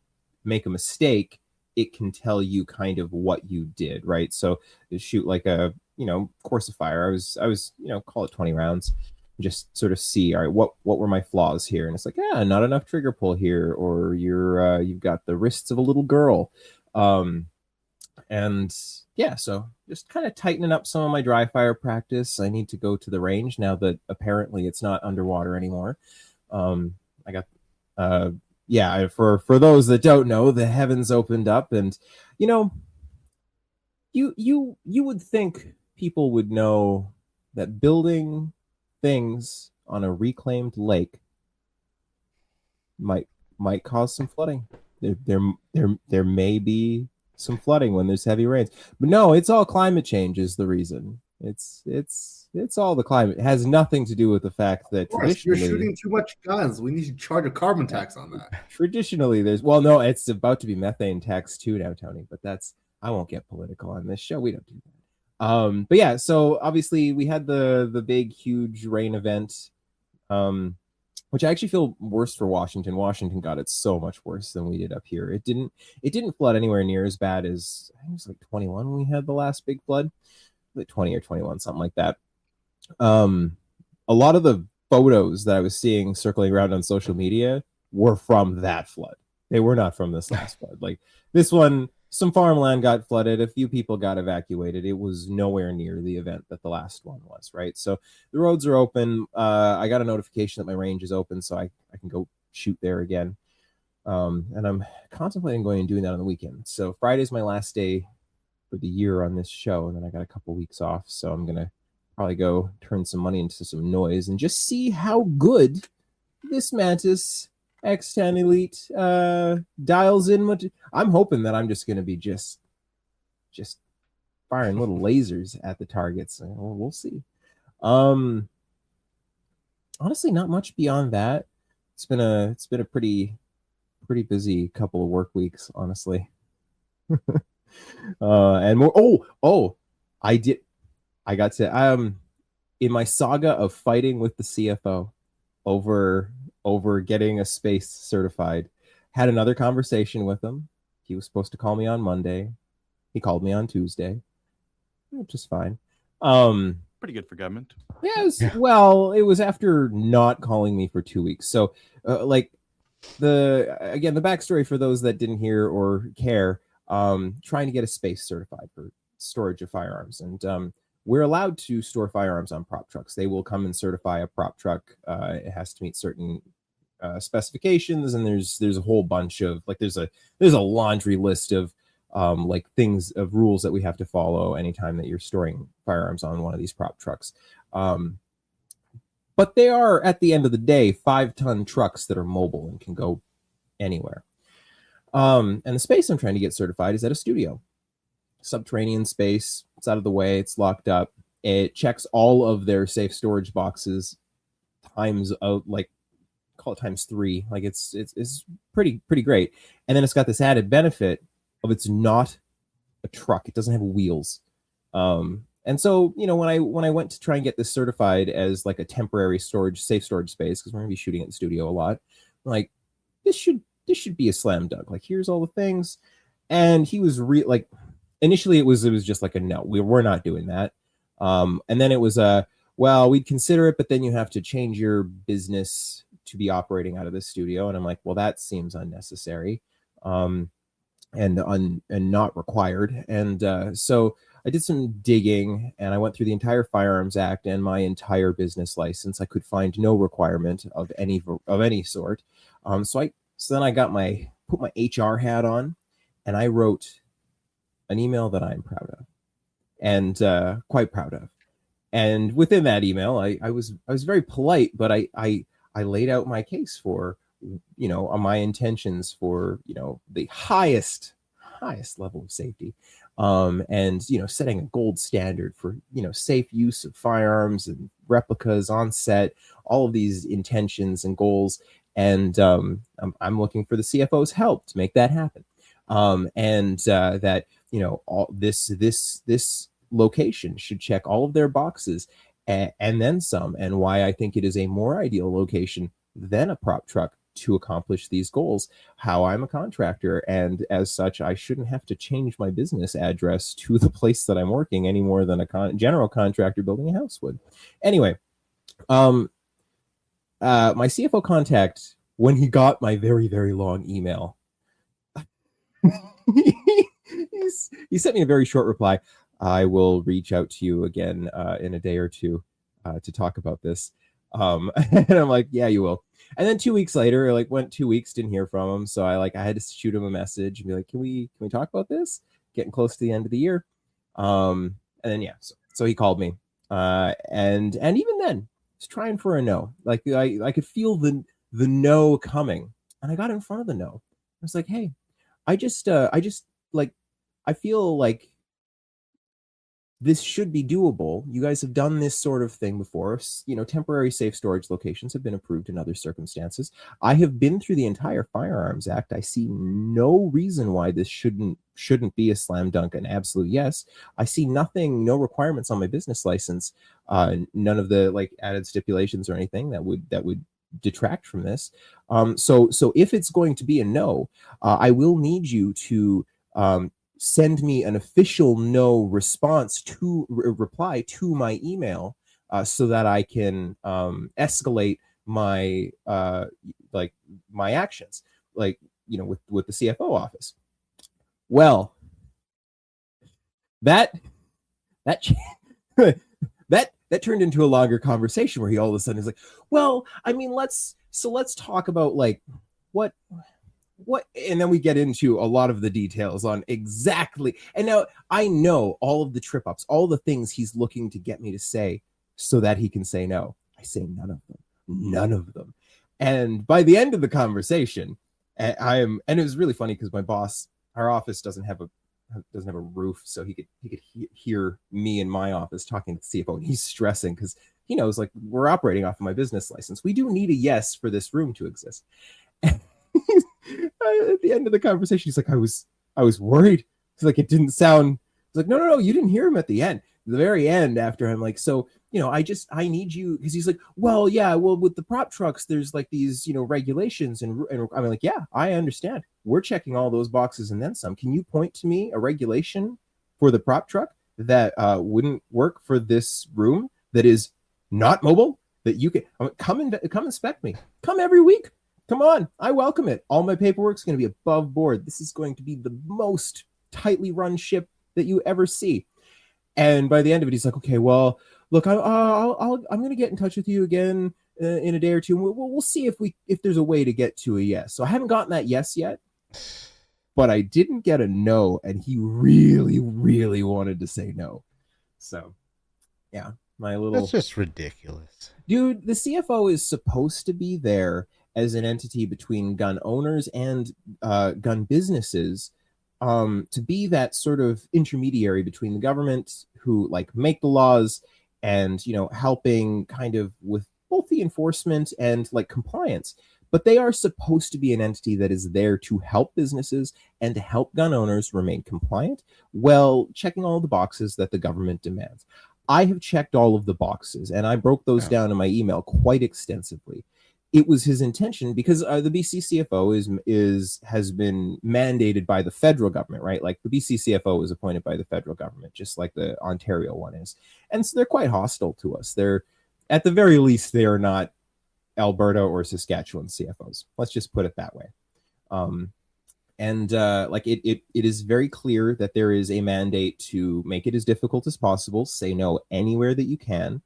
Speaker 6: make a mistake, it can tell you kind of what you did, right? So you shoot like a course of fire. I was call it 20 rounds, just sort of see, all right, what were my flaws here? And it's like, yeah, not enough trigger pull here, or you've got the wrists of a little girl. And yeah, so just kind of tightening up some of my dry fire practice. I need to go to the range now that apparently it's not underwater anymore. I got for those that don't know, the heavens opened up, and you would think people would know that building things on a reclaimed lake might cause some flooding. There may be some flooding when there's heavy rains, but no, it's all climate change is the reason. It's all the climate. It has nothing to do with the fact that
Speaker 5: you're shooting too much guns. We need to charge a carbon tax on that.
Speaker 6: Traditionally, it's about to be methane tax too now, Tony. But I won't get political on this show. We don't do that. But yeah, so obviously we had the big, huge rain event, which I actually feel worse for Washington. Washington got it so much worse than we did up here. It didn't flood anywhere near as bad as, I think it was like 21 when we had the last big flood, like 20 or 21, something like that. A lot of the photos that I was seeing circling around on social media were from that flood. They were not from this last flood. Like this one, some farmland got flooded, a few people got evacuated. It was nowhere near the event that the last one was, right? So the roads are open. I got a notification that my range is open, so I can go shoot there again. And I'm contemplating going and doing that on the weekend. So Friday's my last day for the year on this show, and then I got a couple weeks off, so I'm gonna probably go turn some money into some noise and just see how good this Mantis X10 Elite dials in. I'm hoping that I'm just going to be just firing little lasers at the targets. We'll see. Honestly, not much beyond that. It's been a pretty busy couple of work weeks, honestly. And more. I got to in my saga of fighting with the CFO over getting a space certified, had another conversation with him. He was supposed to call me on Monday. He called me on Tuesday, which is fine.
Speaker 3: Pretty good for government.
Speaker 6: Yeah, it was after not calling me for 2 weeks. So the backstory for those that didn't hear or care, trying to get a space certified for storage of firearms. And we're allowed to store firearms on prop trucks. They will come and certify a prop truck. It has to meet certain specifications, and there's a whole bunch of there's a laundry list of things of rules that we have to follow anytime that you're storing firearms on one of these prop trucks. But they are, at the end of the day, 5-ton trucks that are mobile and can go anywhere. And the space I'm trying to get certified is at a studio. Subterranean space. It's out of the way. It's locked up. It checks all of their safe storage boxes times call it times 3. It's pretty great. And then it's got this added benefit of it's not a truck. It doesn't have wheels. And so, when I went to try and get this certified as like a temporary safe storage space, because we're gonna be shooting at the studio a lot, this should be a slam dunk. Here's all the things. And he was initially it was just like a no, we're not doing that. And then it was well, we'd consider it, but then you have to change your business to be operating out of this studio. And I'm like, well, that seems unnecessary, and not required. And so I did some digging, and I went through the entire Firearms Act and my entire business license. I could find no requirement of any sort. So then I put my HR hat on, and I wrote an email that I'm proud of, and quite proud of. And within that email, I was very polite, but I laid out my case for, my intentions for, the highest level of safety, and setting a gold standard for safe use of firearms and replicas on set, all of these intentions and goals. And I'm looking for the CFO's help to make that happen. And that all this location should check all of their boxes and then some, and why I think it is a more ideal location than a prop truck to accomplish these goals, how I'm a contractor. And as such, I shouldn't have to change my business address to the place that I'm working any more than a general contractor building a house would. Anyway, my CFO contact, when he got my very, very long email, he sent me a very short reply. I will reach out to you again in a day or two to talk about this. And I'm like, yeah, you will. And then 2 weeks later, like went 2 weeks, didn't hear from him. So I had to shoot him a message and be like, can we talk about this? Getting close to the end of the year. And then, yeah, so he called me. And even then, was trying for a no. Like I could feel the no coming, and I got in front of the no. I was like, hey, I feel like this should be doable. You guys have done this sort of thing before. Temporary safe storage locations have been approved in other circumstances. I have been through the entire Firearms Act. I see no reason why this shouldn't be a slam dunk, an absolute yes. I see no requirements on my business license, none of the added stipulations or anything that would detract from this. So if it's going to be a no, I will need you to send me an official no response to reply to my email, so that I can escalate my my actions, with the CFO office. Well, that turned into a longer conversation where he all of a sudden is like, well, I mean, let's talk about what, and then we get into a lot of the details on exactly. And now I know all of the trip ups, all the things he's looking to get me to say so that he can say no. I say none of them. And by the end of the conversation, and it was really funny because my boss, our office doesn't have a roof, so he could hear me in my office talking to the CFO, and he's stressing because he knows we're operating off of my business license. We do need a yes for this room to exist. At the end of the conversation, he's like, I was worried. He's like, it didn't sound. He's like, no, you didn't hear him at the end. The very end, after I'm like, so I need you, because he's like, well, yeah, well, with the prop trucks, there's these regulations, and I'm like, yeah, I understand. We're checking all those boxes and then some. Can you point to me a regulation for the prop truck that wouldn't work for this room that is not mobile, that you can come inspect me? Come every week. Come on, I welcome it. All my paperwork's going to be above board. This is going to be the most tightly run ship that you ever see. And by the end of it, he's like, okay, well, look, I'm going to get in touch with you again in a day or two. And we'll see if there's a way to get to a yes. So I haven't gotten that yes yet, but I didn't get a no, and he really, really wanted to say no. So, yeah,
Speaker 4: that's just ridiculous,
Speaker 6: dude. The CFO is supposed to be there as an entity between gun owners and gun businesses, to be that sort of intermediary between the government, who make the laws, and helping kind of with both the enforcement and compliance. But they are supposed to be an entity that is there to help businesses and to help gun owners remain compliant, while checking all the boxes that the government demands. I have checked all of the boxes, and I broke those down in my email quite extensively. It was his intention, because the BC CFO has been mandated by the federal government, right? The BC CFO is appointed by the federal government, just like the Ontario one is. And so they're quite hostile to us. They're, at the very least, they are not Alberta or Saskatchewan CFOs. Let's just put it that way. It is very clear that there is a mandate to make it as difficult as possible, say no anywhere that you can.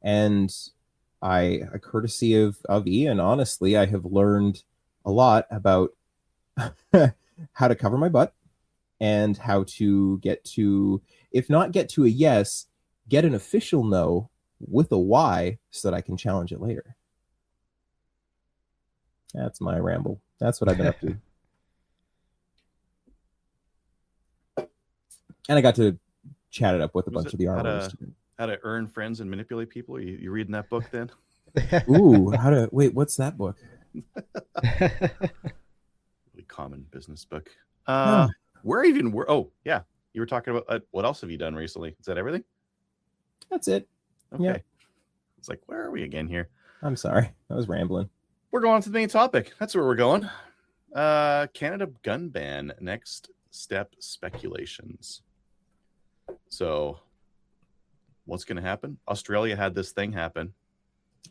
Speaker 6: And a courtesy of Ian, honestly, I have learned a lot about how to cover my butt and how to get to, if not get to a yes, get an official no with a why, so that I can challenge it later. That's my ramble. That's what I've been up to. And I got to chat it up with a bunch of the armors.
Speaker 3: How to earn friends and manipulate people? You reading that book then?
Speaker 6: Ooh, what's that book?
Speaker 3: Really common business book. Oh yeah, you were talking about what else have you done recently? Is that everything?
Speaker 6: That's it.
Speaker 3: Okay.
Speaker 6: Yeah.
Speaker 3: It's where are we again here?
Speaker 6: I'm sorry, I was rambling.
Speaker 3: We're going to the main topic. That's where we're going. Canada gun ban, next step speculations. So what's going to happen? Australia had this thing happen.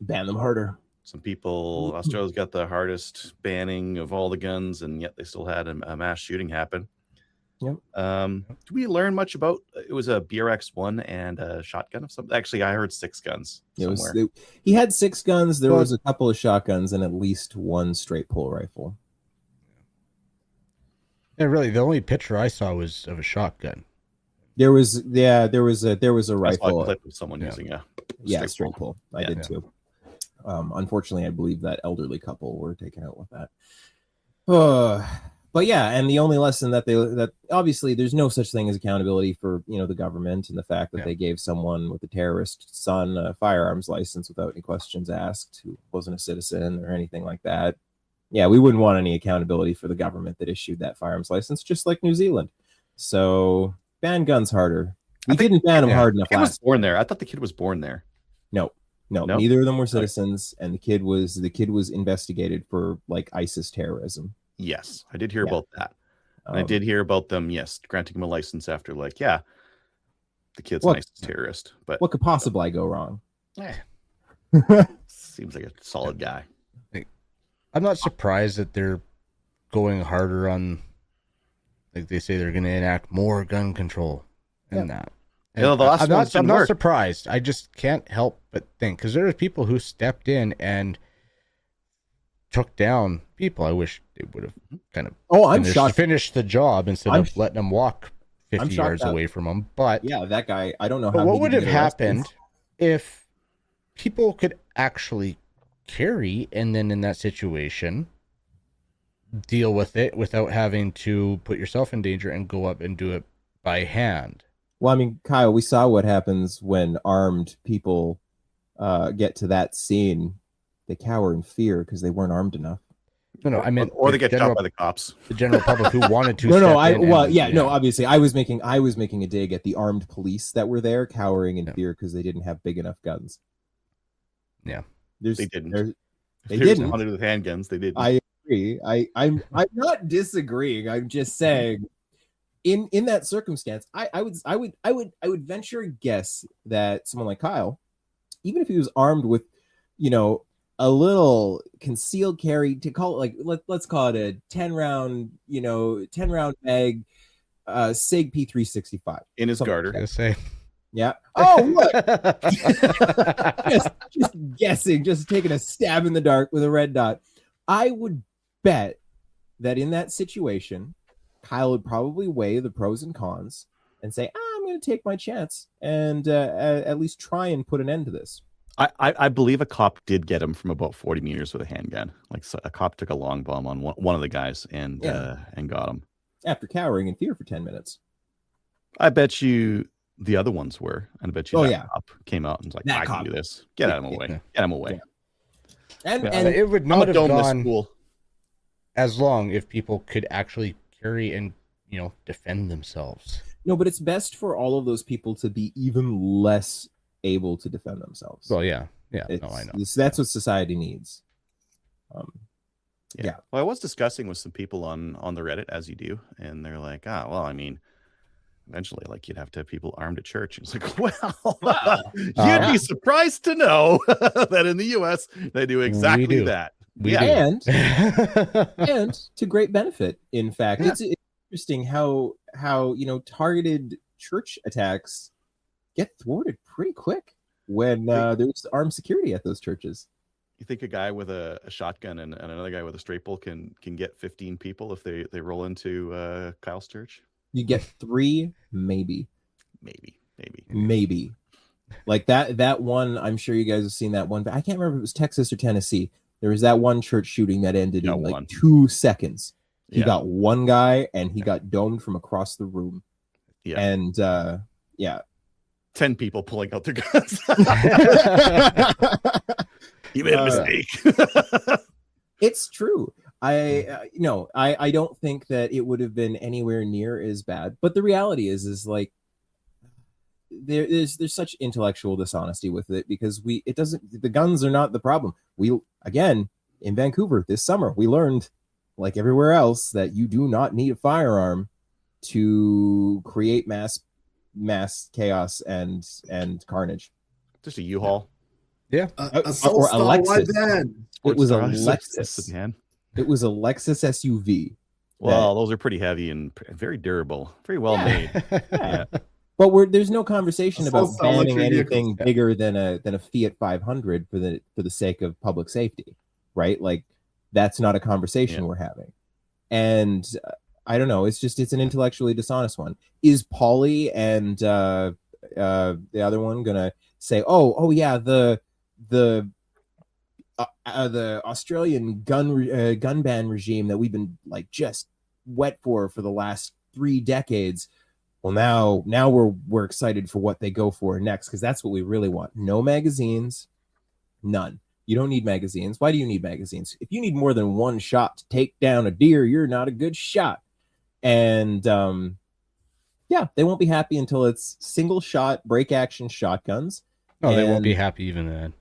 Speaker 6: Ban them harder.
Speaker 3: Some people, Australia's got the hardest banning of all the guns, and yet they still had a mass shooting happen.
Speaker 6: Yep.
Speaker 3: Do we learn much about it? Was a BRX-1 and a shotgun of something? Actually, I heard 6 guns somewhere.
Speaker 6: He had 6 guns. There was a couple of shotguns and at least 1 straight pull rifle.
Speaker 4: Yeah, really, the only picture I saw was of a shotgun.
Speaker 6: There was a rifle.
Speaker 3: I saw a clip of someone using a
Speaker 6: straight pull. I did too. Unfortunately, I believe that elderly couple were taken out with that. But yeah, and the only lesson that obviously there's no such thing as accountability for the government, and the fact that they gave someone with a terrorist son a firearms license without any questions asked, who wasn't a citizen or anything like that. Yeah, we wouldn't want any accountability for the government that issued that firearms license, just like New Zealand. So ban guns harder. We didn't ban them hard enough.
Speaker 3: The kid was born there. I thought the kid was born there.
Speaker 6: No, neither of them were citizens, and the kid was investigated for like ISIS terrorism.
Speaker 3: Yes, I did hear about that. And I did hear about them, granting him a license after, the kid's an ISIS terrorist. But
Speaker 6: what could possibly go wrong?
Speaker 3: Seems like a solid guy.
Speaker 4: I'm not surprised that they're going harder on, like they say they're going to enact more gun control and that. And I'm not surprised. I just can't help but think, because there are people who stepped in and took down people. I wish they would have kind of finished the job instead of letting them walk 50 yards away from them. But
Speaker 6: yeah, that guy, I don't know how.
Speaker 4: What would have happened if people could actually carry, and then in that situation deal with it without having to put yourself in danger and go up and do it by hand?
Speaker 6: Well, I mean, Kyle, we saw what happens when armed people get to that scene. They cower in fear because they weren't armed enough.
Speaker 4: No, I meant,
Speaker 3: or they get shot by the cops.
Speaker 4: The general public who wanted to.
Speaker 6: Obviously, I was making a dig at the armed police that were there, cowering in fear because they didn't have big enough guns.
Speaker 4: Yeah,
Speaker 3: they didn't.
Speaker 6: They didn't.
Speaker 3: Wanted with handguns. They didn't.
Speaker 6: I agree. I'm not disagreeing. I'm just saying, in that circumstance, I would venture a guess that someone like Kyle, even if he was armed with, a little concealed carry, to call it let's call it a 10 round mag SIG P365
Speaker 3: in his garter.
Speaker 4: I say.
Speaker 6: Yeah. Oh, look. just guessing, just taking a stab in the dark with a red dot. I would bet that in that situation, Kyle would probably weigh the pros and cons and say, I'm going to take my chance and at least try and put an end to this.
Speaker 3: I believe a cop did get him from about 40 meters with a handgun. A cop took a long bomb on one of the guys and got him.
Speaker 6: After cowering in fear for 10 minutes.
Speaker 3: I bet you the other ones were. And I bet you cop came out and was like, I can do this. Get him away. Yeah. Get him away.
Speaker 4: And it would not have gone as long if people could actually carry and, defend themselves.
Speaker 6: No, but it's best for all of those people to be even less able to defend themselves.
Speaker 4: Well, I know.
Speaker 6: That's what society needs.
Speaker 3: Well, I was discussing with some people on the Reddit, as you do, and they're like, eventually, you'd have to have people armed at church. And it's like, you'd be surprised to know that in the U.S. they do exactly that.
Speaker 6: And to great benefit. In fact, it's interesting how targeted church attacks get thwarted pretty quick when there's armed security at those churches.
Speaker 3: You think a guy with a shotgun and another guy with a straight bull can get 15 people if they roll into Kyle's church?
Speaker 6: You get 3, maybe. Like that one, I'm sure you guys have seen that one, but I can't remember if it was Texas or Tennessee. There was that one church shooting that ended in 2 seconds. He got one guy and he got domed from across the room. Yeah. And
Speaker 3: 10 people pulling out their guns. You made a mistake.
Speaker 6: It's true. I don't think that it would have been anywhere near as bad. But the reality is there's such intellectual dishonesty with it because the guns are not the problem. in Vancouver this summer, we learned, like everywhere else, that you do not need a firearm to create mass chaos and carnage.
Speaker 3: Just a U-Haul.
Speaker 4: Yeah.
Speaker 6: Or a Lexus. It was a
Speaker 3: Lexus, man.
Speaker 6: It was a Lexus SUV.
Speaker 3: Well, those are pretty heavy and very durable, very well made. Yeah.
Speaker 6: But there's no conversation about banning
Speaker 5: electric
Speaker 6: anything bigger than a Fiat 500 for the sake of public safety, right? Like that's not a conversation we're having. And I don't know. It's an intellectually dishonest one. Is Pauly and the other one gonna say, oh yeah, the Australian gun ban regime that we've been like just wet for the last 3 decades? Well, now we're excited for what they go for next, because that's what we really want. No magazines, none. You don't need magazines. Why do you need magazines? If you need more than one shot to take down a deer, you're not a good shot. And they won't be happy until it's single shot break action shotguns.
Speaker 4: No, they won't be happy even then.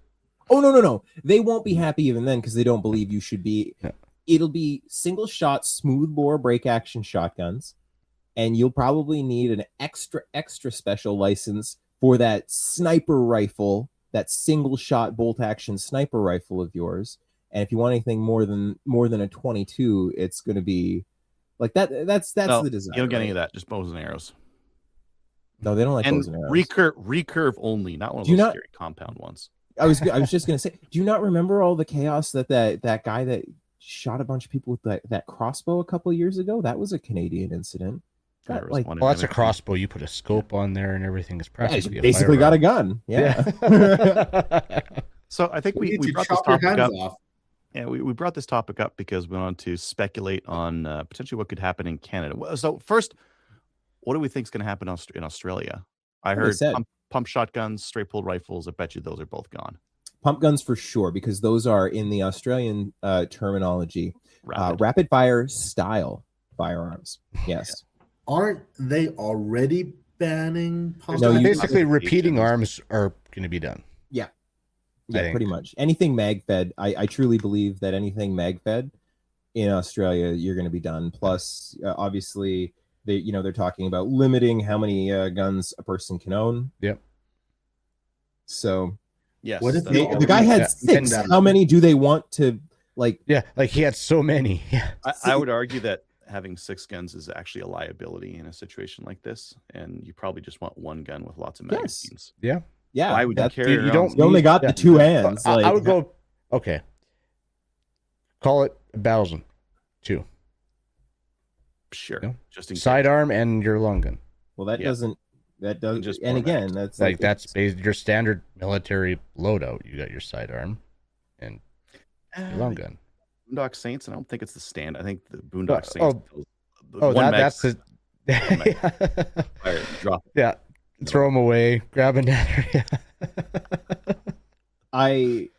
Speaker 6: Oh, no. They won't be happy even then because they don't believe you should be.
Speaker 4: Yeah.
Speaker 6: It'll be single shot smoothbore break action shotguns. And you'll probably need an extra special license for that sniper rifle, that single shot bolt action sniper rifle of yours. And if you want anything more than a 22, it's going to be like that. That's the design.
Speaker 3: You don't get any of that. Just bows and arrows.
Speaker 6: No, they don't like bows and arrows.
Speaker 3: Recurve only, not one of those scary compound ones.
Speaker 6: I was just going to say, do you not remember all the chaos that guy that shot a bunch of people with that crossbow a couple of years ago? That was a Canadian incident.
Speaker 4: That's a crossbow. You put a scope on there and everything. It's practically
Speaker 6: basically got a gun. Yeah.
Speaker 3: So I think we brought this topic up. Yeah, we brought this topic up because we wanted to speculate on potentially what could happen in Canada. So first, what do we think is going to happen in Australia? I heard pump shotguns, straight pulled rifles. I bet you those are both gone.
Speaker 6: Pump guns for sure, because those are, in the Australian terminology, rapid fire style firearms. Yes.
Speaker 5: Aren't they already banning pump?
Speaker 4: No, basically repeating arms are going to be done.
Speaker 6: Yeah, pretty much. Anything mag-fed, I truly believe that anything mag-fed in Australia, you're going to be done. Plus, obviously, they're talking about limiting how many guns a person can own.
Speaker 4: Yep.
Speaker 6: So,
Speaker 5: yes, what if
Speaker 6: the guy had 6? How many do they want to like?
Speaker 4: Yeah, like he had so many. Yeah,
Speaker 3: I would argue that having 6 guns is actually a liability in a situation like this, and you probably just want one gun with lots of magazines.
Speaker 4: Yeah.
Speaker 3: Why would you carry?
Speaker 6: You only got the 2 hands.
Speaker 4: I would go. Okay. Call it a Bowsen 2.
Speaker 3: Sure.
Speaker 4: No?
Speaker 3: Just in
Speaker 4: sidearm and your long gun.
Speaker 6: Well, that doesn't. Just. And again, that's
Speaker 4: that's your standard military loadout. You got your sidearm and your long gun.
Speaker 3: Boondock Saints, and I don't think it's the stand. I think the Boondock Saints.
Speaker 4: That's the.
Speaker 3: Fire, drop.
Speaker 4: Yeah, throw them away. Grab another.
Speaker 6: I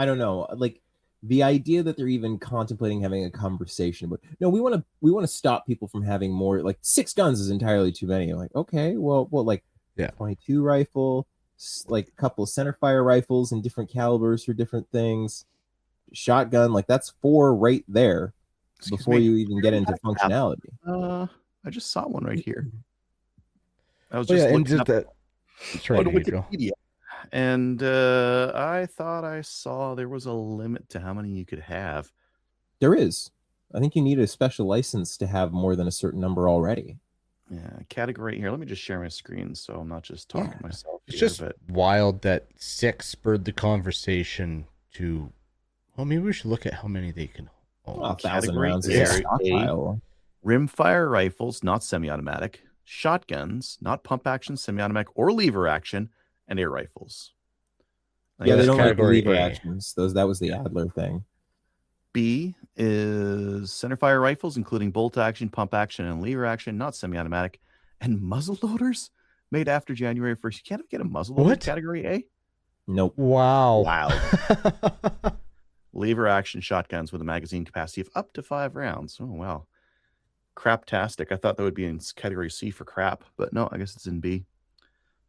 Speaker 6: don't know. Like the idea that they're even contemplating having a conversation about. No, we want to stop people from having more. Like 6 guns is entirely too many. I'm like, okay, well, 22 rifle, like a couple of centerfire rifles in different calibers for different things. Shotgun, like that's 4 right there before you even get into functionality.
Speaker 3: I just saw one right here. I was just looking up Wikipedia, and I thought I saw there was a limit to how many you could have.
Speaker 6: There is. I think you need a special license to have more than a certain number already.
Speaker 3: Yeah, category here. Let me just share my screen so I'm not just talking to myself.
Speaker 4: It's just wild that 6 spurred the conversation to. Well, maybe we should look at how many they can own.
Speaker 6: 1,000 rounds.
Speaker 3: Rimfire rifles, not semi-automatic. Shotguns, not pump action, semi-automatic, or lever action, and air rifles.
Speaker 6: Yeah, they don't like lever actions. That was the Adler thing.
Speaker 3: B is centerfire rifles, including bolt action, pump action, and lever action, not semi-automatic, and muzzle loaders made after January 1st. You can't get a muzzle loader in category A?
Speaker 6: Nope.
Speaker 4: Wow.
Speaker 3: Lever action shotguns with a magazine capacity of up to 5 rounds. Oh, wow. Craptastic. I thought that would be in category C for crap, but no, I guess it's in B.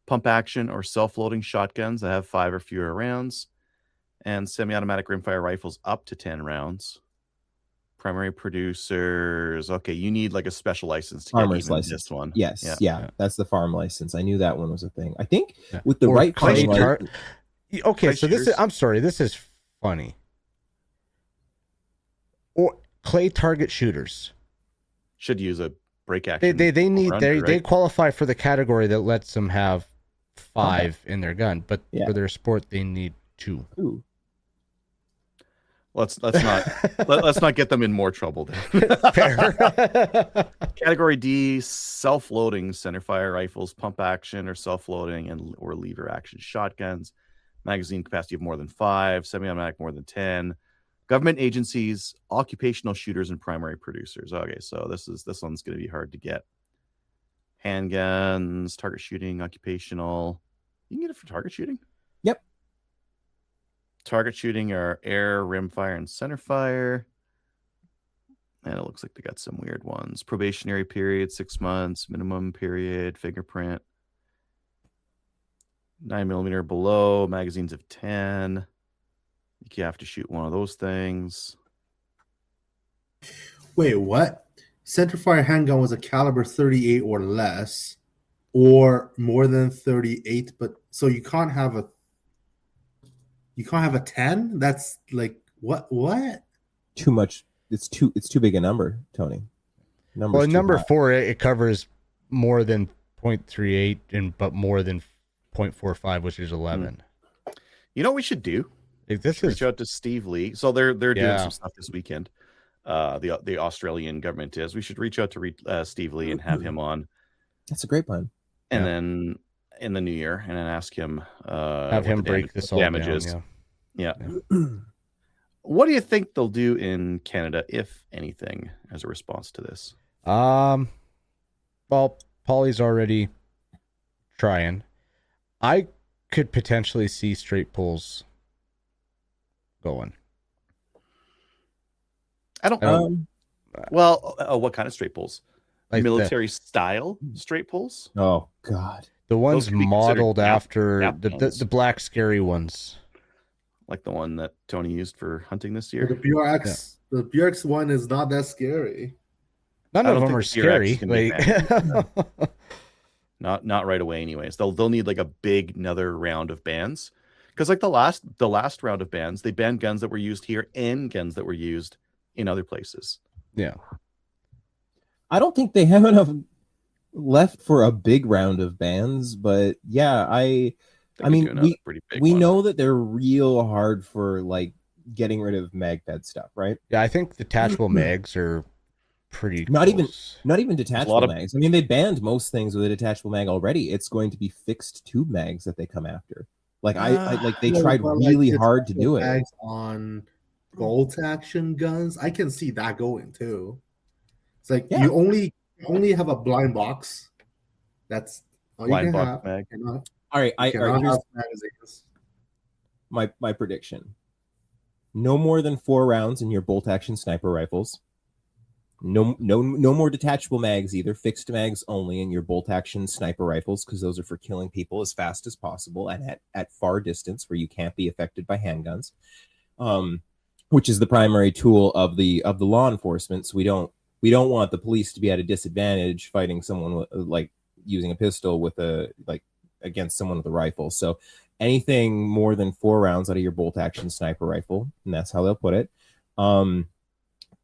Speaker 3: Pump action or self-loading shotguns that have 5 or fewer rounds. and semi-automatic rimfire rifles up to 10 rounds. Primary producers. Okay, you need like a special license to
Speaker 6: Farmer's
Speaker 3: get even
Speaker 6: license.
Speaker 3: this one.
Speaker 6: Yes, yeah, that's the farm license. I knew that one was a thing. I think with the
Speaker 4: Or
Speaker 6: right
Speaker 4: clay
Speaker 6: farm
Speaker 4: tar-
Speaker 6: license,
Speaker 4: Okay,
Speaker 3: Clay
Speaker 4: so this is,
Speaker 3: shooters.
Speaker 4: I'm sorry, this is funny. Or clay target shooters.
Speaker 3: Should use a break action.
Speaker 4: They need
Speaker 3: over under,
Speaker 4: they
Speaker 3: right?
Speaker 4: qualify for the category that lets them have 5 in their gun, but
Speaker 6: Yeah.
Speaker 4: for their sport they need 2.
Speaker 6: ooh,
Speaker 3: Let's not get them in more trouble. Then.
Speaker 4: Fair.
Speaker 3: Category D: self-loading centerfire rifles, pump action or self-loading, and or lever action shotguns. Magazine capacity of more than 5. Semi-automatic more than 10. Government agencies, occupational shooters, and primary producers. Okay, so this one's going to be hard to get. Handguns, target shooting, occupational. You can get it for target shooting.
Speaker 6: Yep.
Speaker 3: Target shooting are air, rimfire, and centerfire. And it looks like they got some weird ones. Probationary period, 6 months. Minimum period, fingerprint. 9mm below, magazines of 10. You have to shoot one of those things.
Speaker 5: Wait, what? Centerfire handgun was a caliber 38 or less, or more than 38. But so you can't have a 10. That's like what?
Speaker 6: too much. It's too big a number, Tony.
Speaker 4: Well,
Speaker 6: Too
Speaker 4: number
Speaker 6: high.
Speaker 4: 4 it covers more than 0.38 but more than 0.45, which is 11.
Speaker 3: You know what we should do?
Speaker 4: If this
Speaker 3: Reach
Speaker 4: is
Speaker 3: out to Steve Lee. So they're doing
Speaker 4: Yeah.
Speaker 3: some stuff this weekend. The Australian government is. We should reach out to Steve Lee and have him on,
Speaker 6: That's a great plan.
Speaker 3: and
Speaker 4: Yeah.
Speaker 3: then in the new year, and then ask him.
Speaker 4: have
Speaker 3: what
Speaker 4: him
Speaker 3: the
Speaker 4: break this all down.
Speaker 3: damages.
Speaker 4: Yeah.
Speaker 3: Yeah. What do you think they'll do in Canada, if anything, as a response to this?
Speaker 4: Well, Polly's already trying. I could potentially see straight pulls going.
Speaker 3: I don't.
Speaker 6: Um,
Speaker 3: Well, what kind of straight pulls?
Speaker 4: Like
Speaker 3: Military style straight pulls?
Speaker 6: oh God.
Speaker 4: the ones
Speaker 3: could be considered
Speaker 4: modeled after
Speaker 3: gap
Speaker 4: the
Speaker 3: guns.
Speaker 4: black scary ones.
Speaker 3: Like the one that Tony used for hunting this
Speaker 5: The
Speaker 3: year?
Speaker 5: BRX one is not that scary.
Speaker 4: None
Speaker 3: I
Speaker 4: of
Speaker 3: don't
Speaker 4: them are
Speaker 3: think the BRX
Speaker 4: scary.
Speaker 3: can be
Speaker 4: Like,
Speaker 3: Not right away, anyways. They'll need like a big another round of bans, because like the last round of bans, they banned guns that were used here and guns that were used in other places.
Speaker 4: yeah.
Speaker 6: I don't think they have enough left for a big round of bans, but yeah, I
Speaker 3: They could
Speaker 6: mean,
Speaker 3: do another pretty big
Speaker 6: we
Speaker 3: one.
Speaker 6: know that they're real hard for like getting rid of magped stuff, right?
Speaker 4: Yeah, I think detachable mags are pretty
Speaker 6: Not even-
Speaker 4: close.
Speaker 6: Not even detachable
Speaker 3: lot of-
Speaker 6: mags. I mean, they banned most things with a detachable mag already. It's going to be fixed tube mags that they come after. Like I like they
Speaker 5: Yeah,
Speaker 6: tried
Speaker 5: but, like,
Speaker 6: really
Speaker 5: it's
Speaker 6: hard to
Speaker 5: also
Speaker 6: do it.
Speaker 5: bags on bolt action guns. I can see that going too. It's like
Speaker 6: Yeah.
Speaker 5: you only have a blind box. That's all you
Speaker 3: Blind
Speaker 5: can
Speaker 3: box
Speaker 5: have.
Speaker 3: mag.
Speaker 5: You cannot,
Speaker 6: All right,
Speaker 5: you cannot
Speaker 6: here's
Speaker 5: have magazines.
Speaker 6: my prediction. No more than 4 rounds in your bolt action sniper rifles. No more detachable mags either. Fixed mags only in your bolt action sniper rifles, because those are for killing people as fast as possible and at far distance where you can't be affected by handguns. Which is the primary tool of the law enforcement. So we don't want the police to be at a disadvantage fighting someone with, like using a pistol with against someone with a rifle. So anything more than 4 rounds out of your bolt action sniper rifle, and that's how they'll put it.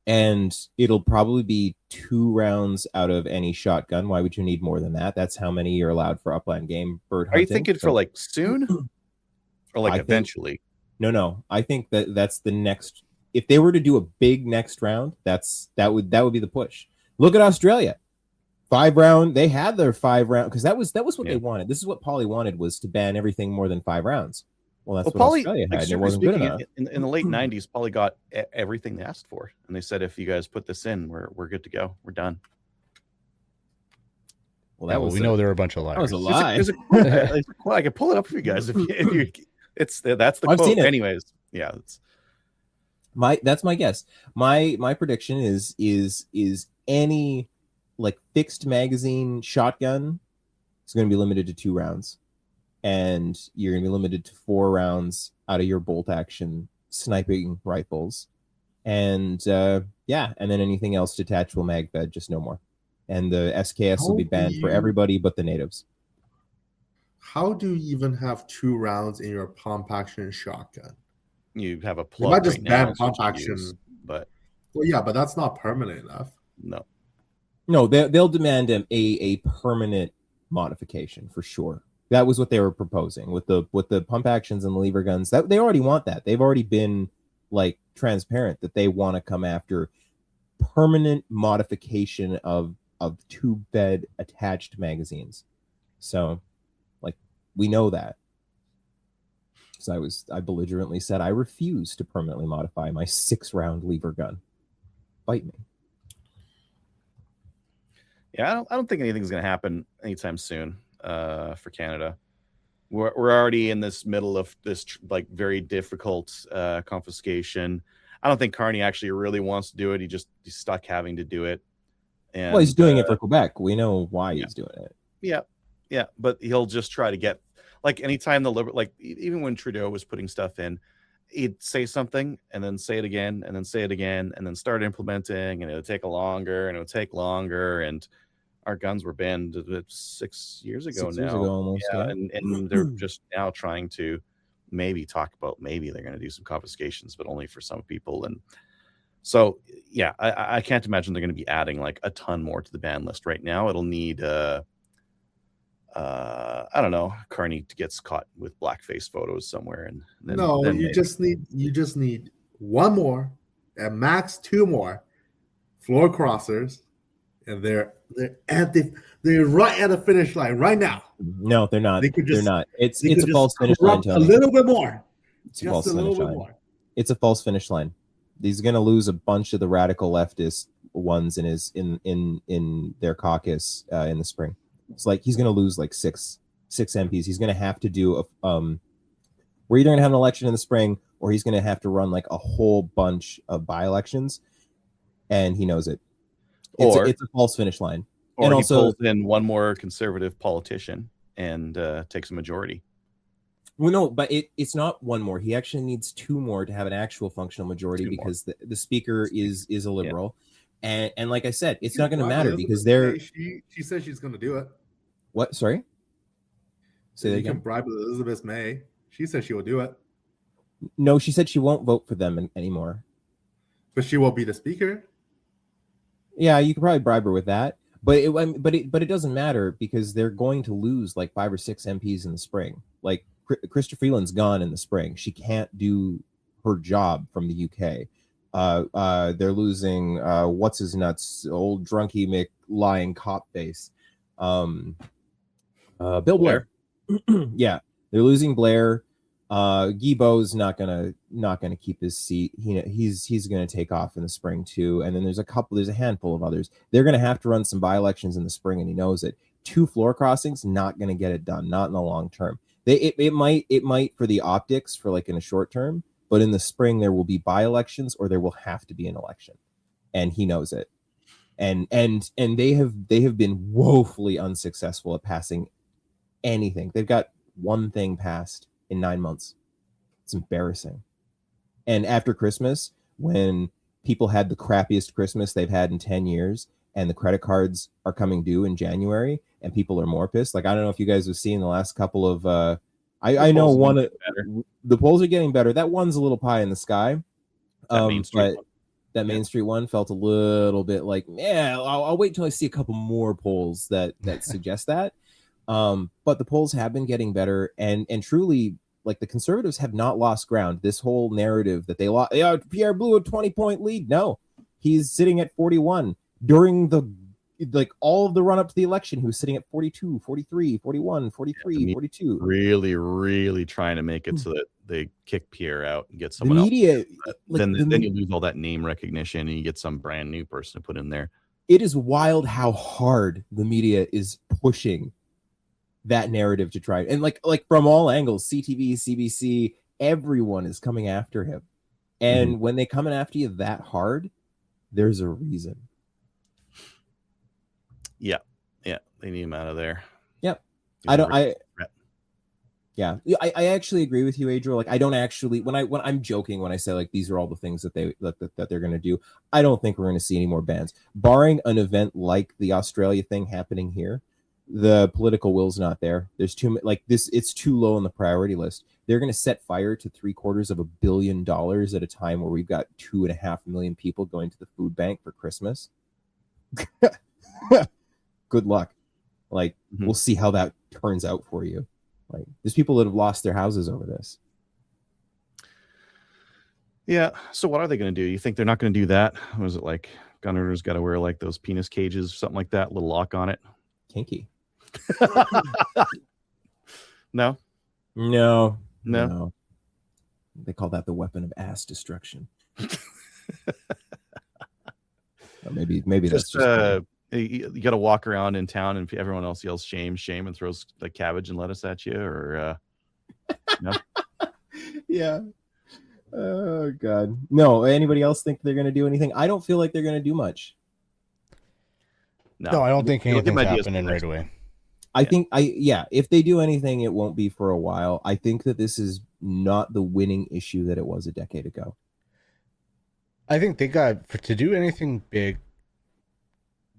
Speaker 6: And it'll probably be 2 rounds out of any shotgun. Why would you need more than that? That's how many you're allowed for upland game bird
Speaker 3: Are
Speaker 6: hunting.
Speaker 3: you thinking for
Speaker 6: So-
Speaker 3: like soon, or like
Speaker 6: I think-
Speaker 3: eventually?
Speaker 6: No. I think that's the next. If they were to do a big next round, that would be the push. Look at Australia, 5 round. They had their 5 round because that was what
Speaker 3: Yeah.
Speaker 6: they wanted. This is what Polly wanted, was to ban everything more than 5 rounds. Well, that's
Speaker 3: Well,
Speaker 6: what
Speaker 3: Pauly,
Speaker 6: Australia had.
Speaker 3: like,
Speaker 6: And it
Speaker 3: strictly
Speaker 6: wasn't good
Speaker 3: speaking,
Speaker 6: enough.
Speaker 3: in the late '90s, Pauly got everything they asked for, and they said, "If you guys put this in, we're good to go. We're done."
Speaker 6: Well,
Speaker 4: Yeah,
Speaker 6: that
Speaker 4: well,
Speaker 6: was
Speaker 4: we
Speaker 6: a-
Speaker 4: know they're a bunch of
Speaker 6: that was
Speaker 4: liars.
Speaker 6: a lie.
Speaker 3: There's a quote. Well, I can pull it up for you guys if you that's the
Speaker 6: I've
Speaker 3: quote.
Speaker 6: seen it.
Speaker 3: Anyways, yeah, it's
Speaker 6: That's my guess. My prediction is any like fixed magazine shotgun is going to be limited to 2 rounds. and you're going to be limited to 4 rounds out of your bolt action sniping rifles. And and then anything else detachable mag fed, just no more. And the SKS will be banned for everybody but the natives.
Speaker 5: How do you even have 2 rounds in your pump action shotgun?
Speaker 3: You have a plug.
Speaker 5: You might just
Speaker 3: right
Speaker 5: ban
Speaker 3: now,
Speaker 5: pump action,
Speaker 3: but
Speaker 5: well, yeah, but that's not permanent enough.
Speaker 6: No, they'll demand a permanent modification for sure. That was what they were proposing with the pump actions and the lever guns. That they already want that. They've already been like transparent that they want to come after permanent modification of tube bed attached magazines. So, like, we know that. So I belligerently said I refuse to permanently modify my 6-round lever gun. Bite me.
Speaker 3: Yeah, I don't think anything's going to happen anytime soon for Canada. We're already in this middle of this like very difficult confiscation. I don't think Carney actually really wants to do it. He's stuck having to do it. And,
Speaker 6: well, he's doing it for Quebec. We know why he's doing it.
Speaker 3: Yeah, but he'll just try to get like anytime even when Trudeau was putting stuff in, he'd say something and then say it again and then say it again and then start implementing, and it would take longer and it would take longer. And our guns were banned 6 years ago now.
Speaker 6: 6 years ago almost, yeah.
Speaker 3: And they're just now trying to maybe talk about maybe they're going to do some confiscations, but only for some people. And so, yeah, I can't imagine they're going to be adding like a ton more to the ban list right now. It'll need I don't know, Carney gets caught with blackface photos somewhere, and then
Speaker 5: you just need 1 more, at max 2 more floor crossers, and they're right at the finish line right now.
Speaker 6: No, they're not. They're not. It's a false finish line, Tony.
Speaker 5: A little bit more.
Speaker 6: It's a false finish line. It's a false finish line. He's going to lose a bunch of the radical leftist ones in their caucus in the spring. It's like he's going to lose like six MPs. He's going to have to do we're either going to have an election in the spring, or he's going to have to run like a whole bunch of by-elections, and he knows it. It's a false finish line.
Speaker 3: Or
Speaker 6: and
Speaker 3: he
Speaker 6: also
Speaker 3: pulls in one more conservative politician and takes a majority.
Speaker 6: Well, no, but it's not 1 more. He actually needs 2 more to have an actual functional majority, because the speaker is a liberal. Yeah. And like I said, it's not going to matter because
Speaker 5: she said she's going to do it.
Speaker 6: What? Sorry? Say that again.
Speaker 5: You can bribe Elizabeth May. She said she will do it.
Speaker 6: No, she said she won't vote for them anymore.
Speaker 5: But she will be the speaker.
Speaker 6: Yeah, you could probably bribe her with that. But it doesn't matter, because they're going to lose like 5 or 6 MPs in the spring. Like Chrystia Freeland's gone in the spring. She can't do her job from the UK. They're losing what's his nuts, old drunky Mick lying cop face. Bill Blair. Yeah, they're losing Blair. Guilbeault's not gonna keep his seat. He's gonna take off in the spring too. And then there's a handful of others. They're gonna have to run some by-elections in the spring, and he knows it. 2 floor crossings, not gonna get it done, not in the long term. It might for the optics, for like in a short term, but in the spring there will be by-elections, or there will have to be an election, and he knows it. And they have been woefully unsuccessful at passing anything. They've got 1 thing passed in 9 months. It's embarrassing. And after Christmas, when people had the crappiest Christmas they've had in 10 years, and the credit cards are coming due in January, and people are more pissed. Like, I don't know if you guys have seen the last couple of I know the polls are getting better. That one's a little pie in the sky. That Main Street one felt a little bit like, yeah, I'll wait till I see a couple more polls that suggest that. But the polls have been getting better, and truly, like, the Conservatives have not lost ground. This whole narrative that they lost, Pierre blew a 20-point lead. No, he's sitting at 41 during all of the run up to the election. He was sitting at 42, 43, 41, 43, 42.
Speaker 3: Really, really trying to make it so that they kick Pierre out and get someone
Speaker 6: else.
Speaker 3: Then you lose all that name recognition, and you get some brand new person to put in there.
Speaker 6: It is wild how hard the media is pushing that narrative to try, and like from all angles, CTV, CBC, everyone is coming after him. And when they coming after you that hard, there's a reason.
Speaker 3: Yeah, they need him out of there.
Speaker 6: Yep. Yeah, I actually agree with you, Adriel. Like, I don't actually when I'm joking when I say like these are all the things that they're going to do. I don't think we're going to see any more bans, barring an event like the Australia thing happening here. The political will's not there. There's too like this. It's too low on the priority list. They're going to set fire to $750 million at a time where we've got 2.5 million people going to the food bank for Christmas. Good luck. Like, we'll see how that turns out for you. Like, there's people that have lost their houses over this.
Speaker 3: Yeah. So what are they going to do? You think they're not going to do that? Was it like gun owners got to wear like those penis cages, something like that, little lock on it?
Speaker 6: Kinky.
Speaker 3: No.
Speaker 6: They call that the weapon of ass destruction. maybe that's just
Speaker 3: you got to walk around in town and everyone else yells shame, shame, and throws like cabbage and lettuce at you, or no?
Speaker 6: Yeah. Oh God. No. Anybody else think they're going to do anything? I don't feel like they're going to do much.
Speaker 4: No, I don't think anything's happening right away.
Speaker 6: I think if they do anything, it won't be for a while. I think that this is not the winning issue that it was a decade ago.
Speaker 4: I think they got to do anything big.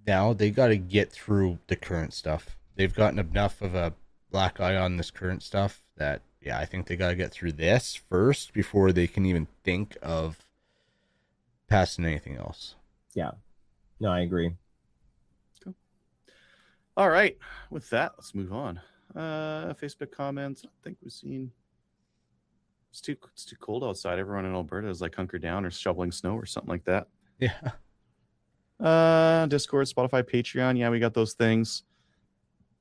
Speaker 4: Now they got to get through the current stuff. They've gotten enough of a black eye on this current stuff that, yeah, I think they got to get through this first before they can even think of passing anything else.
Speaker 6: Yeah. No, I agree.
Speaker 3: Cool. All right. With that, let's move on. Facebook comments. I think we've seen. It's too cold outside. Everyone in Alberta is like hunkered down or shoveling snow or something like that.
Speaker 4: Yeah.
Speaker 3: Discord, Spotify, Patreon. Yeah, we got those things.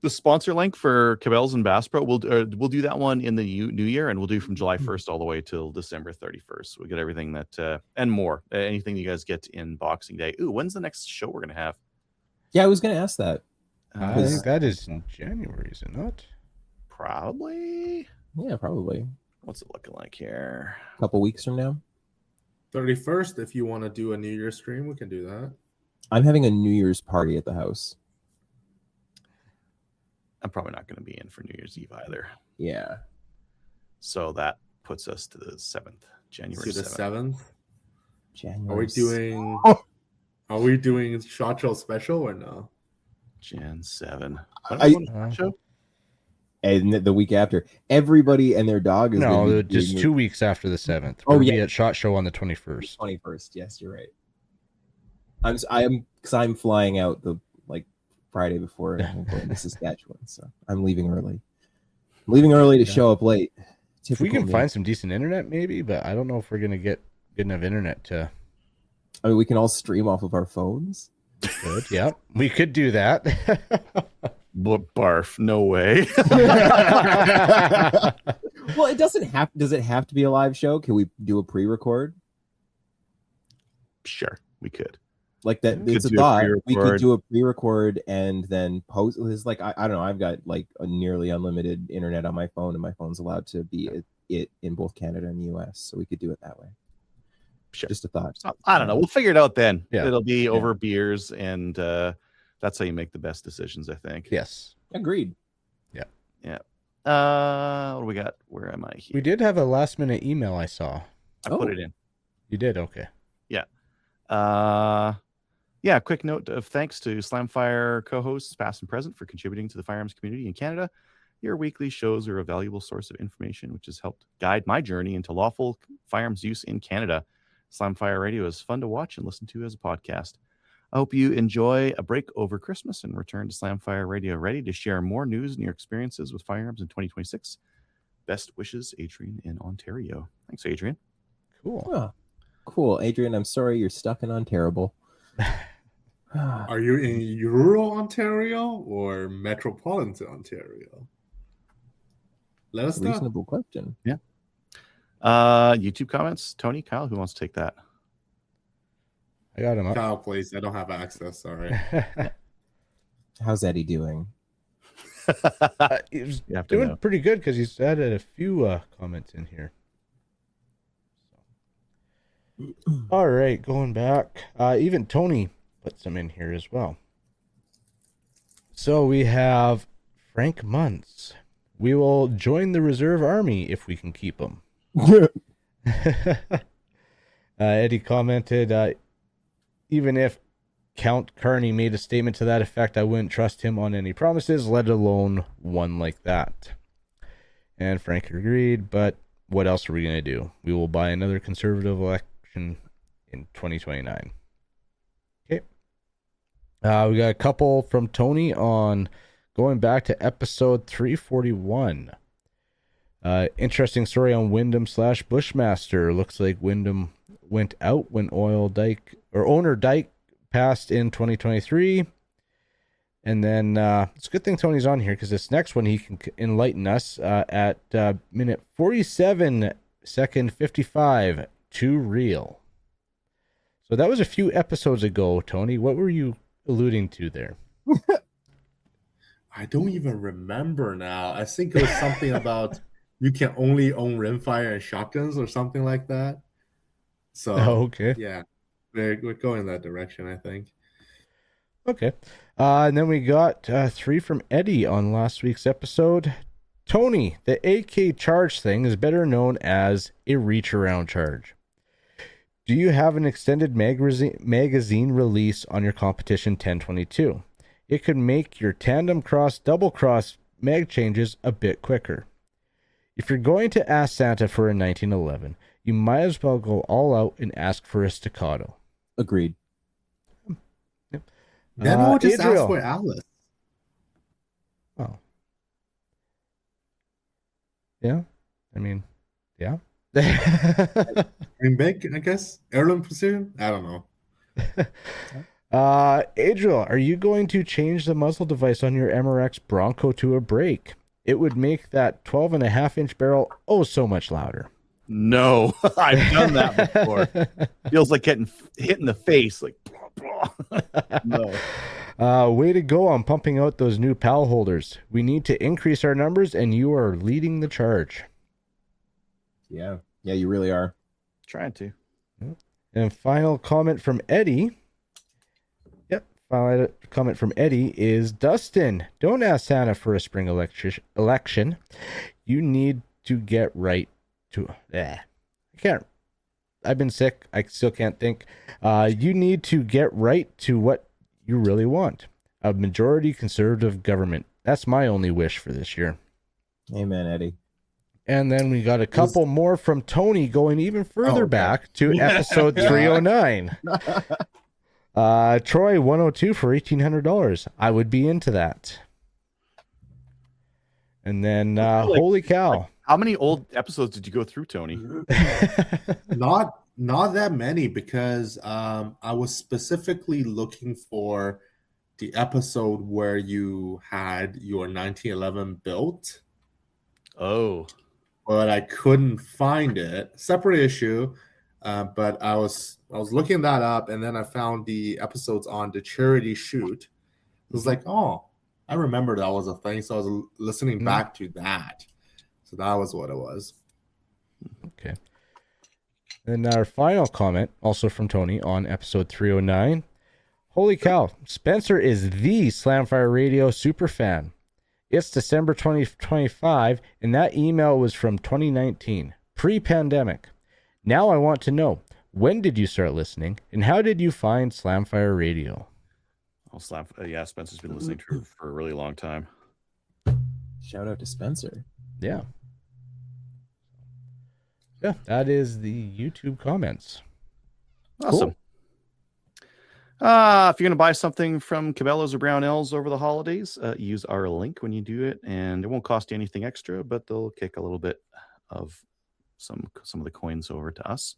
Speaker 3: The sponsor link for Cabela's and Bass Pro, we'll do that one in the new year, and we'll do from July 1st all the way till December 31st. We'll get everything that and more. Anything you guys get in Boxing Day. Ooh, when's the next show we're gonna have?
Speaker 6: Yeah, I was gonna ask that.
Speaker 4: I think that is in January, is it not?
Speaker 3: Probably.
Speaker 6: Yeah, probably.
Speaker 3: What's it looking like here?
Speaker 6: A couple weeks from now.
Speaker 5: 31st. If you want to do a New Year's stream, we can do that.
Speaker 6: I'm having a New Year's party at the house.
Speaker 3: I'm probably not going to be in for New Year's Eve either.
Speaker 6: Yeah.
Speaker 3: So that puts us to the 7th, January
Speaker 5: 7th.
Speaker 6: January.
Speaker 5: Are we doing Shot Show special or no?
Speaker 3: Jan 7.
Speaker 6: Show? And the week after, everybody and their dog is
Speaker 4: just 2 weeks after the 7th. We'll be at Shot Show on the 21st.
Speaker 6: 21st. Yes, you're right. I'm flying out the Friday before I'm going to Saskatchewan, so I'm leaving early. I'm leaving early to show up late.
Speaker 4: If we can find some decent internet, maybe, but I don't know if we're gonna get good enough internet to.
Speaker 6: I mean, we can all stream off of our phones.
Speaker 4: Good, yeah, we could do that.
Speaker 3: But barf, no way.
Speaker 6: Well, it doesn't have. Does it have to be a live show? Can we do a pre-record?
Speaker 3: Sure, we could.
Speaker 6: Like that, it's a thought. We could do a pre-record and then post. It's like I don't know. I've got like a nearly unlimited internet on my phone, and my phone's allowed to be it in both Canada and the US, so we could do it that way.
Speaker 3: Sure.
Speaker 6: Just a thought.
Speaker 3: I don't know. We'll figure it out then.
Speaker 4: Yeah.
Speaker 3: It'll be over beers, and that's how you make the best decisions, I think.
Speaker 4: Yes.
Speaker 6: Agreed.
Speaker 3: Yeah. What do we got? Where am I here?
Speaker 4: We did have a last-minute email I saw.
Speaker 3: I put it in.
Speaker 4: You did? Okay.
Speaker 3: Yeah. Quick note of thanks to Slamfire co-hosts, past and present, for contributing to the firearms community in Canada. Your weekly shows are a valuable source of information, which has helped guide my journey into lawful firearms use in Canada. Slamfire Radio is fun to watch and listen to as a podcast. I hope you enjoy a break over Christmas and return to Slamfire Radio ready to share more news and your experiences with firearms in 2026. Best wishes, Adrian in Ontario. Thanks, Adrian.
Speaker 4: Cool.
Speaker 6: Oh, cool, Adrian. I'm sorry you're stuck in Ontario.
Speaker 5: Are you in rural Ontario or metropolitan Ontario? Let us know.
Speaker 6: Reasonable question.
Speaker 3: Yeah. YouTube comments. Tony, Kyle, who wants to take that?
Speaker 4: I got him up.
Speaker 5: Kyle, please. I don't have access. Sorry.
Speaker 6: How's Eddie doing?
Speaker 4: He was doing pretty good because he's added a few comments in here. All right, going back. Even Tony put some in here as well. So we have Frank Muntz. We will join the reserve army if we can keep them. Eddie commented, even if Count Carney made a statement to that effect, I wouldn't trust him on any promises, let alone one like that. And Frank agreed, but what else are we going to do? We will buy another conservative election in 2029. Okay. We got a couple from Tony on going back to episode 341. Interesting story on Wyndham / Bushmaster. Looks like Wyndham went out when owner Dyke passed in 2023. And then it's a good thing Tony's on here, because this next one he can enlighten us at minute 47, second 55, Too Real. So that was a few episodes ago, Tony. What were you alluding to there?
Speaker 5: I don't even remember now. I think it was something about you can only own rimfire and shotguns or something like that. So,
Speaker 4: okay.
Speaker 5: Yeah, we're going in that direction, I think.
Speaker 4: Okay. And then we got 3 from Eddie on last week's episode. Tony, the AK charge thing is better known as a reach around charge. Do you have an extended magazine release on your competition 1022? It could make your tandem cross, double cross mag changes a bit quicker. If you're going to ask Santa for a 1911, you might as well go all out and ask for a staccato.
Speaker 6: Agreed.
Speaker 5: Then we'll just
Speaker 4: Adriel.
Speaker 5: ask for Alice.
Speaker 4: Oh. Yeah. I mean, yeah.
Speaker 5: Green Bank, I guess. Heirloom precision? I don't know.
Speaker 4: Adriel, are you going to change the muzzle device on your MRX Bronco to a brake? It would make that 12.5-inch barrel oh so much louder.
Speaker 3: No, I've done that before. Feels like getting hit in the face. Like, blah, blah. No.
Speaker 4: Way to go on pumping out those new PAL holders. We need to increase our numbers, and you are leading the charge.
Speaker 6: Yeah, you really are.
Speaker 3: Trying to.
Speaker 4: And final comment from Eddie. Final comment from Eddie is, Dustin, don't ask Santa for a spring election. You need to get right to... I've been sick. I still can't think. You need to get right to what you really want. A majority conservative government. That's my only wish for this year.
Speaker 6: Amen, Eddie.
Speaker 4: And then we got a couple more from Tony going even further back to episode 309. Troy 102 for $1,800. I would be into that. And then holy cow.
Speaker 3: How many old episodes did you go through, Tony?
Speaker 5: Not that many, because I was specifically looking for the episode where you had your 1911 built.
Speaker 3: Oh.
Speaker 5: But I couldn't find it. Separate issue. But I was looking that up, and then I found the episodes on the charity shoot. It was like, oh, I remember that was a thing, so I was listening back to that. So that was what it was.
Speaker 4: Okay. And our final comment, also from Tony on episode 309. Holy cow, Spencer is the Slamfire Radio super fan. It's December 2025, and that email was from 2019, pre-pandemic. Now I want to know, when did you start listening, and how did you find Slamfire Radio?
Speaker 3: Oh, Spencer's been listening to her for a really long time.
Speaker 6: Shout out to Spencer.
Speaker 4: Yeah. Yeah, that is the YouTube comments.
Speaker 3: Awesome. Cool. If you're going to buy something from Cabela's or Brownells over the holidays, use our link when you do it, and it won't cost you anything extra, but they'll kick a little bit of some of the coins over to us.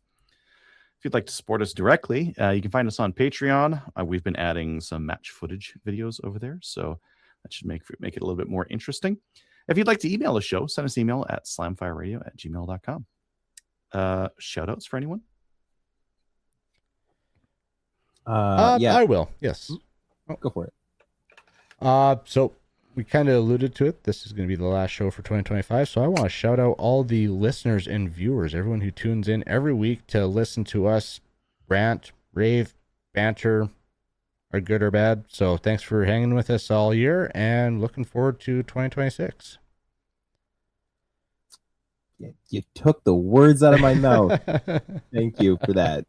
Speaker 3: If you'd like to support us directly, you can find us on Patreon. We've been adding some match footage videos over there, so that should make it a little bit more interesting. If you'd like to email the show, send us an email at slamfireradio@gmail.com. Shout outs for anyone?
Speaker 6: Yeah,
Speaker 4: I will. Yes.
Speaker 6: Go for it.
Speaker 4: So we kind of alluded to it. This is going to be the last show for 2025. So I want to shout out all the listeners and viewers, everyone who tunes in every week to listen to us rant, rave, banter, are good or bad. So thanks for hanging with us all year, and looking forward to 2026.
Speaker 6: You took the words out of my mouth. Thank you for that.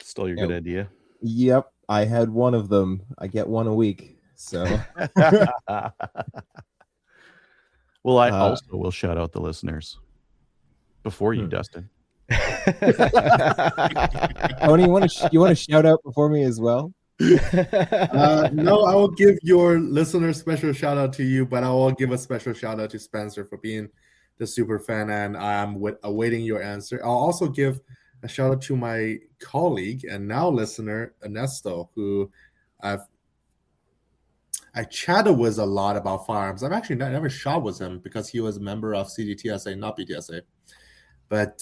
Speaker 3: Stole your good idea.
Speaker 6: Yep, I had one of them. I get one a week. So,
Speaker 3: well, I also will shout out the listeners before you, Dustin.
Speaker 6: Tony, you want to shout out before me as well?
Speaker 5: No, I will give your listener special shout out to you, but I will give a special shout out to Spencer for being the super fan, and I'm awaiting your answer. I'll also give a shout out to my colleague and now listener Ernesto, who I chatted with a lot about firearms. I've actually never shot with him because he was a member of CDTSA, not BTSA, but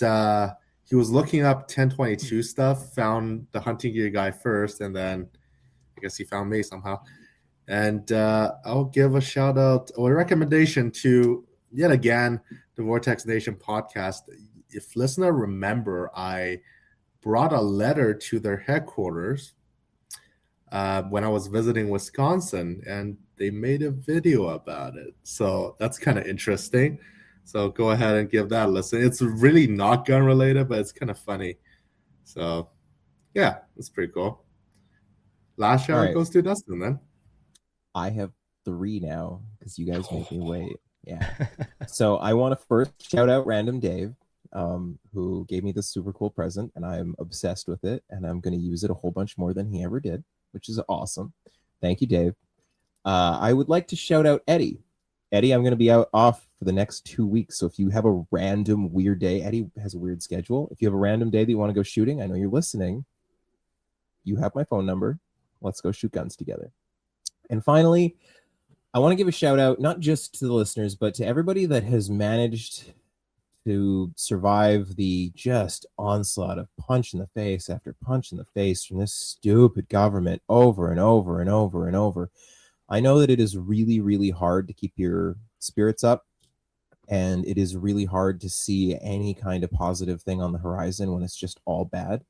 Speaker 5: he was looking up 1022 stuff, found the hunting gear guy first, and then I guess he found me somehow. And I'll give a shout out or a recommendation to, yet again, the Vortex Nation podcast. If listener remember, I brought a letter to their headquarters when I was visiting Wisconsin, and they made a video about it. So that's kind of interesting. So go ahead and give that a listen. It's really not gun related, but it's kind of funny. So yeah, it's pretty cool. Last shout goes to Dustin then.
Speaker 6: I have 3 now because you guys make me wait. Yeah. So I want to first shout out Random Dave, who gave me this super cool present, and I'm obsessed with it, and I'm going to use it a whole bunch more than he ever did, which is awesome. Thank you, Dave. I would like to shout out Eddie. Eddie, I'm going to be off for the next 2 weeks, so if you have a random weird day, Eddie has a weird schedule. If you have a random day that you want to go shooting, I know you're listening, you have my phone number. Let's go shoot guns together. And finally, I want to give a shout out, not just to the listeners, but to everybody that has managed to survive the just onslaught of punch in the face after punch in the face from this stupid government over and over and over and over. I know that it is really, really hard to keep your spirits up, and it is really hard to see any kind of positive thing on the horizon when it's just all bad.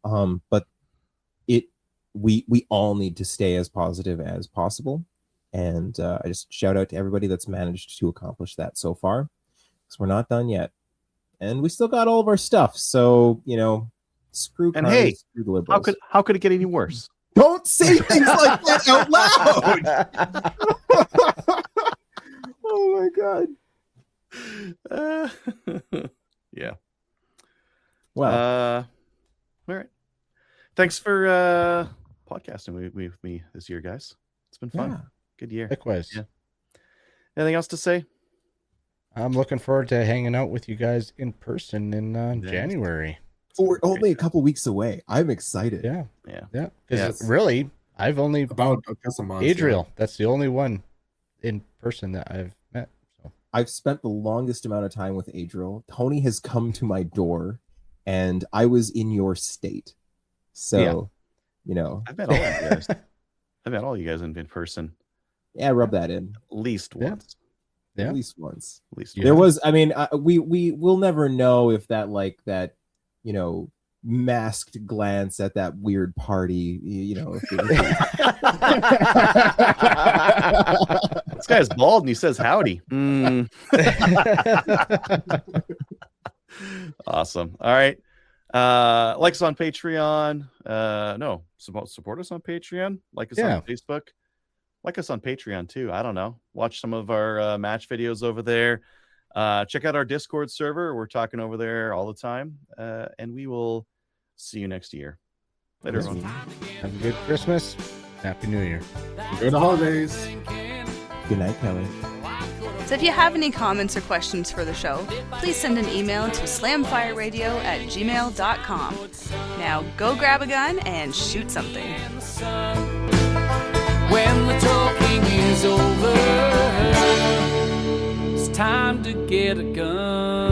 Speaker 6: But we all need to stay as positive as possible. And I just shout out to everybody that's managed to accomplish that so far, because we're not done yet. And we still got all of our stuff. So, screw
Speaker 3: and
Speaker 6: Congress,
Speaker 3: hey,
Speaker 6: screw the liberals.
Speaker 3: how could it get any worse?
Speaker 6: Don't say things like that out loud. Oh my God.
Speaker 3: Yeah.
Speaker 6: Well,
Speaker 3: all right. Thanks for podcasting with me this year, guys. It's been fun.
Speaker 6: Yeah.
Speaker 3: Good year.
Speaker 4: Likewise.
Speaker 3: Yeah. Anything else to say?
Speaker 4: I'm looking forward to hanging out with you guys in person in January.
Speaker 6: we're only a couple weeks away. I'm excited.
Speaker 4: Yeah.
Speaker 5: Yes.
Speaker 4: Really, I've only
Speaker 5: About a couple months.
Speaker 4: Adriel. That's the only one in person that I've met. So
Speaker 6: I've spent the longest amount of time with Adriel. Tony has come to my door, and I was in your state. So,
Speaker 3: I've met all of you guys. I've met all you guys in person.
Speaker 6: Yeah, rub that in.
Speaker 3: At least once.
Speaker 4: Yeah.
Speaker 6: At least once.
Speaker 3: At least
Speaker 6: There was, we will never know if that masked glance at that weird party,
Speaker 3: This guy's bald and he says howdy. Awesome. All right. Like us on Patreon. No, support us on Patreon. Like us on Facebook. Like us on Patreon too. I don't know. Watch some of our match videos over there. Check out our Discord server. We're talking over there all the time. And we will see you next year. Later, everyone.
Speaker 4: have a good Christmas. Happy New Year.
Speaker 5: Enjoy the holidays.
Speaker 6: Good night, Kelly.
Speaker 1: So if you have any comments or questions for the show, please send an email to slamfireradio@gmail.com. Now go grab a gun and shoot something.
Speaker 2: When the talking is over, it's time to get a gun.